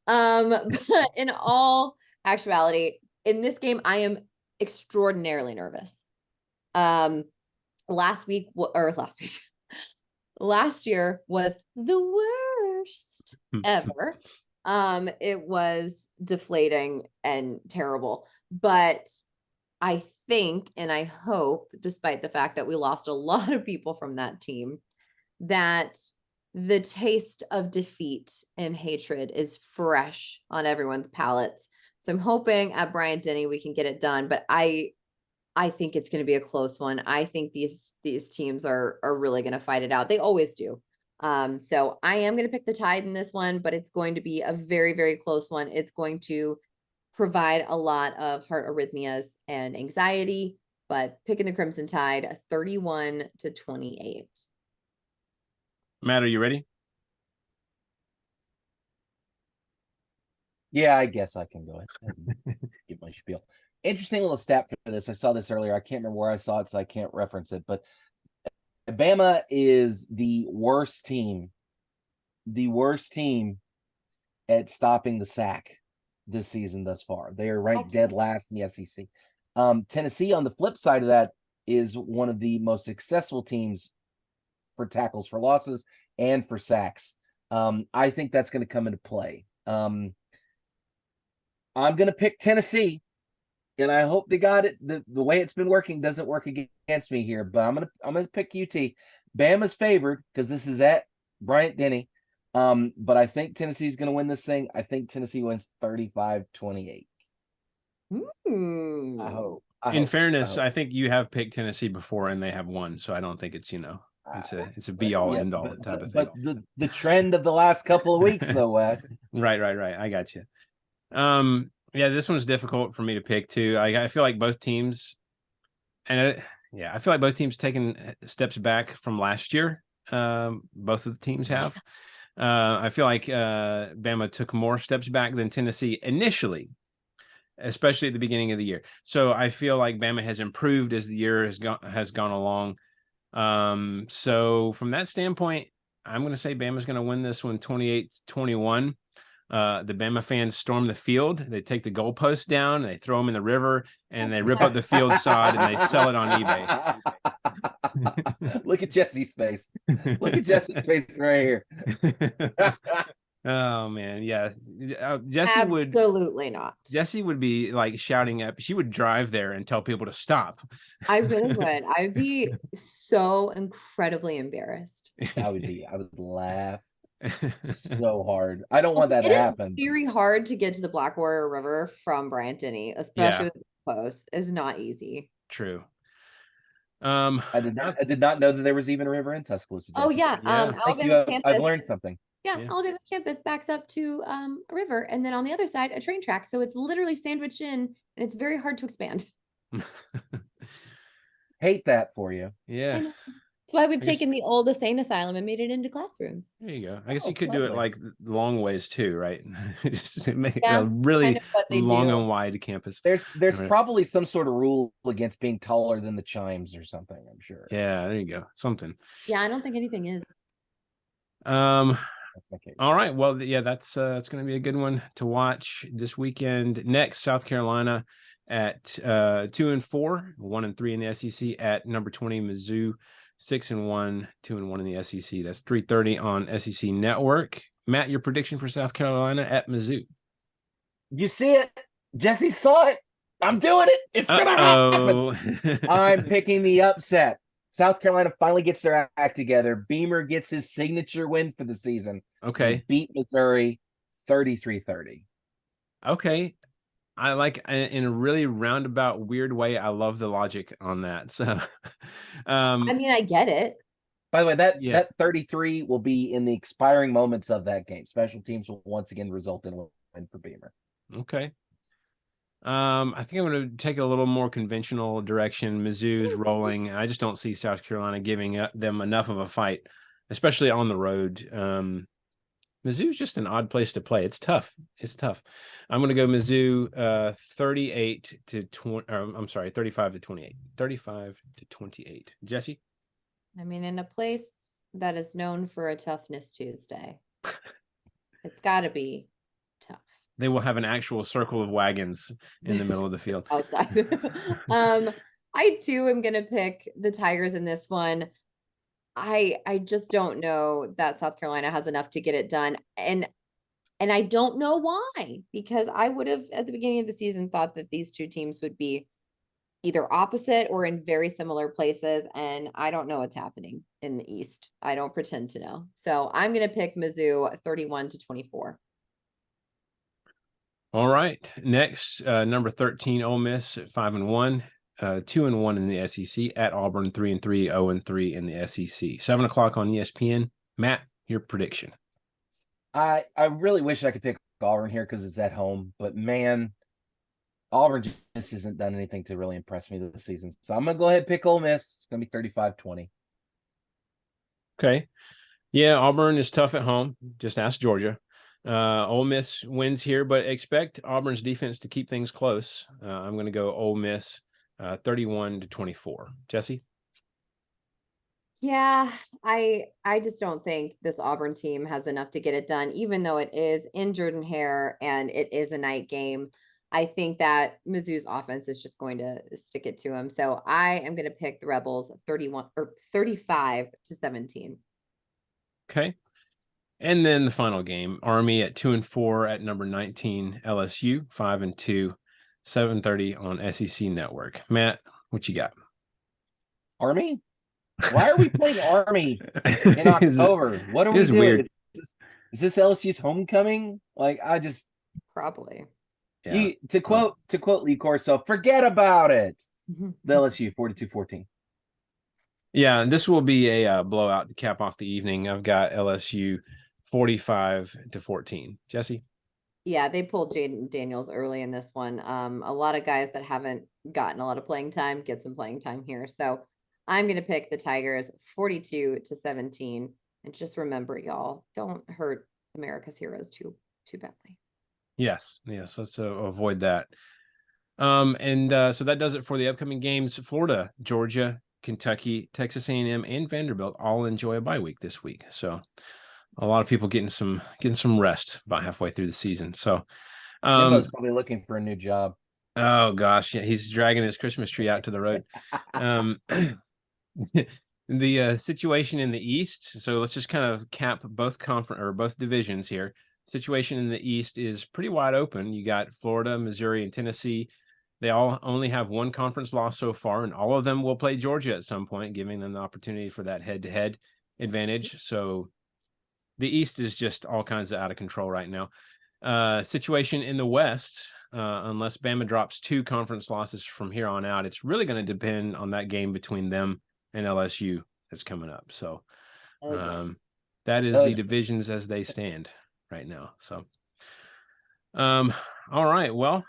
But in all actuality, in this game, I am extraordinarily nervous. Last year was the worst ever. It was deflating and terrible, but I think, and I hope, despite the fact that we lost a lot of people from that team, that the taste of defeat and hatred is fresh on everyone's palates. So I'm hoping at Bryant-Denny we can get it done, but I think it's going to be a close one. I think these teams are really going to fight it out. They always do. So I am going to pick the Tide in this one, but it's going to be a very, very close one. It's going to provide a lot of heart arrhythmias and anxiety, but picking the Crimson Tide 31-28. Matt, are you ready? Yeah, I guess I can go ahead and give my spiel. Interesting little stat for this. I saw this earlier. I can't remember where I saw it, so I can't reference it. But Bama is the worst team at stopping the sack this season thus far. They are ranked dead last in the SEC. Tennessee, on the flip side of that, is one of the most successful teams for tackles for losses and for sacks. I think that's going to come into play. I'm going to pick Tennessee, and I hope to God the way it's been working doesn't work against me here. But I'm gonna pick UT. Bama's favored because this is at Bryant-Denny. But I think Tennessee's going to win this thing. I think Tennessee wins 35-28. I hope. In fairness, I think you have picked Tennessee before and they have won, so I don't think it's it's a be all end all type of thing. But the trend of the last couple of weeks, though, Wes. Right. I got you. Yeah, this one's difficult for me to pick too. I feel like both teams, I feel like both teams taking steps back from last year. Both of the teams have. I feel like Bama took more steps back than Tennessee initially, especially at the beginning of the year. So I feel like Bama has improved as the year has gone along. So from that standpoint, I'm going to say Bama's going to win this one 28-21. The Bama fans storm the field. They take the goalposts down, and they throw them in the river, and they rip up the field sod, and they sell it on eBay. Look at Jesse's face. Look at Jesse's face right here. Oh man, yeah. Absolutely not. Jesse would be like shouting up. She would drive there and tell people to stop. I really would. I'd be so incredibly embarrassed. I would laugh so hard. I don't want that to happen. It's very hard to get to the Black Warrior River from Bryant-Denny, especially with the post. Is not easy. True. I did not know that there was even a river in Tuscaloosa. Oh yeah. Alabama's campus. I've learned something. Yeah, Alabama's campus backs up to a river, and then on the other side a train track. So it's literally sandwiched in, and it's very hard to expand. Hate that for you. Yeah. That's why we've taken the old insane asylum and made it into classrooms. There you go. I guess you could do it like long ways too, right? Just make a really long and wide campus. There's probably some sort of rule against being taller than the chimes or something, I'm sure. Yeah, there you go. Something. Yeah, I don't think anything is. All right. Well, yeah, that's going to be a good one to watch this weekend. Next, South Carolina at 2-4, 1-3 in the SEC at number 20, Mizzou. 6-1, 2-1 in the SEC. That's 3:30 on SEC Network. Matt, your prediction for South Carolina at Mizzou? You see it. Jesse saw it. I'm doing it. It's gonna happen. I'm picking the upset. South Carolina finally gets their act together. Beamer gets his signature win for the season. Okay. Beat Missouri 33-30. Okay. I like, in a really roundabout, weird way, I love the logic on that. So, I mean, I get it. By the way, that 33 will be in the expiring moments of that game. Special teams will once again result in a win for Beamer. Okay. I think I'm going to take a little more conventional direction. Mizzou's rolling. I just don't see South Carolina giving them enough of a fight, especially on the road. Mizzou's just an odd place to play. It's tough. I'm going to go Mizzou 35-28. 35-28. Jesse? I mean, in a place that is known for a toughness Tuesday, it's got to be tough. They will have an actual circle of wagons in the middle of the field. Outside. I too am going to pick the Tigers in this one. I just don't know that South Carolina has enough to get it done. And I don't know why, because I would have at the beginning of the season thought that these two teams would be either opposite or in very similar places. And I don't know what's happening in the East. I don't pretend to know. So I'm going to pick Mizzou 31-24. All right. Next, number 13, Ole Miss at 5-1. 2-1 in the SEC at Auburn, 3-3, 0-3 in the SEC. 7:00 on ESPN. Matt, your prediction? I really wish I could pick Auburn here because it's at home, but man, Auburn just hasn't done anything to really impress me this season. So I'm gonna go ahead and pick Ole Miss. It's gonna be 35-20. Okay. Yeah, Auburn is tough at home. Just ask Georgia. Ole Miss wins here, but expect Auburn's defense to keep things close. I'm going to go Ole Miss 31-24. Jesse? Yeah, I just don't think this Auburn team has enough to get it done, even though it is in Jordan-Hare and it is a night game. I think that Mizzou's offense is just going to stick it to them. So I am going to pick the Rebels 35-17. Okay. And then the final game, Army at 2-4 at number 19, LSU 5-2, 7:30 on SEC Network. Matt, what you got? Army? Why are we playing Army in October? What are we doing? Weird. Is this LSU's homecoming? Like, I just Probably. Yeah. to quote Lee Corso, forget about it. The LSU 42-14. Yeah, and this will be a blowout to cap off the evening. I've got LSU 45-14. Jesse? Yeah, they pulled Jaden Daniels early in this one. A lot of guys that haven't gotten a lot of playing time get some playing time here. So I'm going to pick the Tigers 42-17. And just remember, y'all, don't hurt America's heroes too badly. Yes, let's avoid that. So that does it for the upcoming games. Florida, Georgia, Kentucky, Texas A&M, and Vanderbilt all enjoy a bye week this week. So a lot of people getting some rest about halfway through the season. So Jimbo's probably looking for a new job. Oh gosh, yeah, he's dragging his Christmas tree out to the road. The situation in the East. So let's just kind of cap both divisions here. Situation in the East is pretty wide open. You got Florida, Missouri, and Tennessee. They all only have one conference loss so far, and all of them will play Georgia at some point, giving them the opportunity for that head-to-head advantage. So the East is just all kinds of out of control right now. Situation in the West, unless Bama drops 2 conference losses from here on out, it's really going to depend on that game between them and LSU that's coming up. So that is the divisions as they stand right now. So all right, well,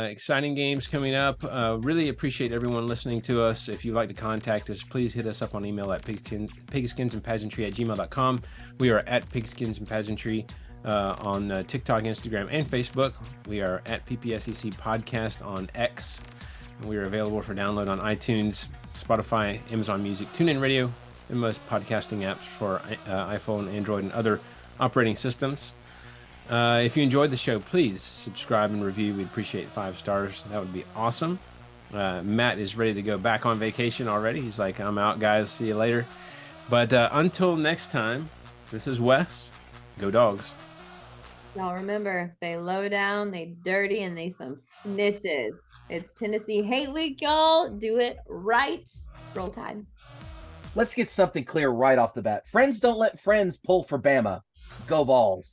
exciting games coming up. Really appreciate everyone listening to us. If you'd like to contact us, please hit us up on email at pigskinsandpageantry@gmail.com. We are at Pigskins and Pageantry on TikTok, Instagram, and Facebook. We are at PPSEC Podcast on X. We are available for download on iTunes, Spotify, Amazon Music, TuneIn Radio, and most podcasting apps for iPhone, Android, and other operating systems. If you enjoyed the show, please subscribe and review. We'd appreciate 5 stars. That would be awesome. Matt is ready to go back on vacation already. He's like, I'm out, guys. See you later. But until next time, this is Wes. Go Dogs. Y'all remember, they low down, they dirty, and they some snitches. It's Tennessee Hate Week, y'all. Do it right. Roll Tide. Let's get something clear right off the bat. Friends don't let friends pull for Bama. Go Vols.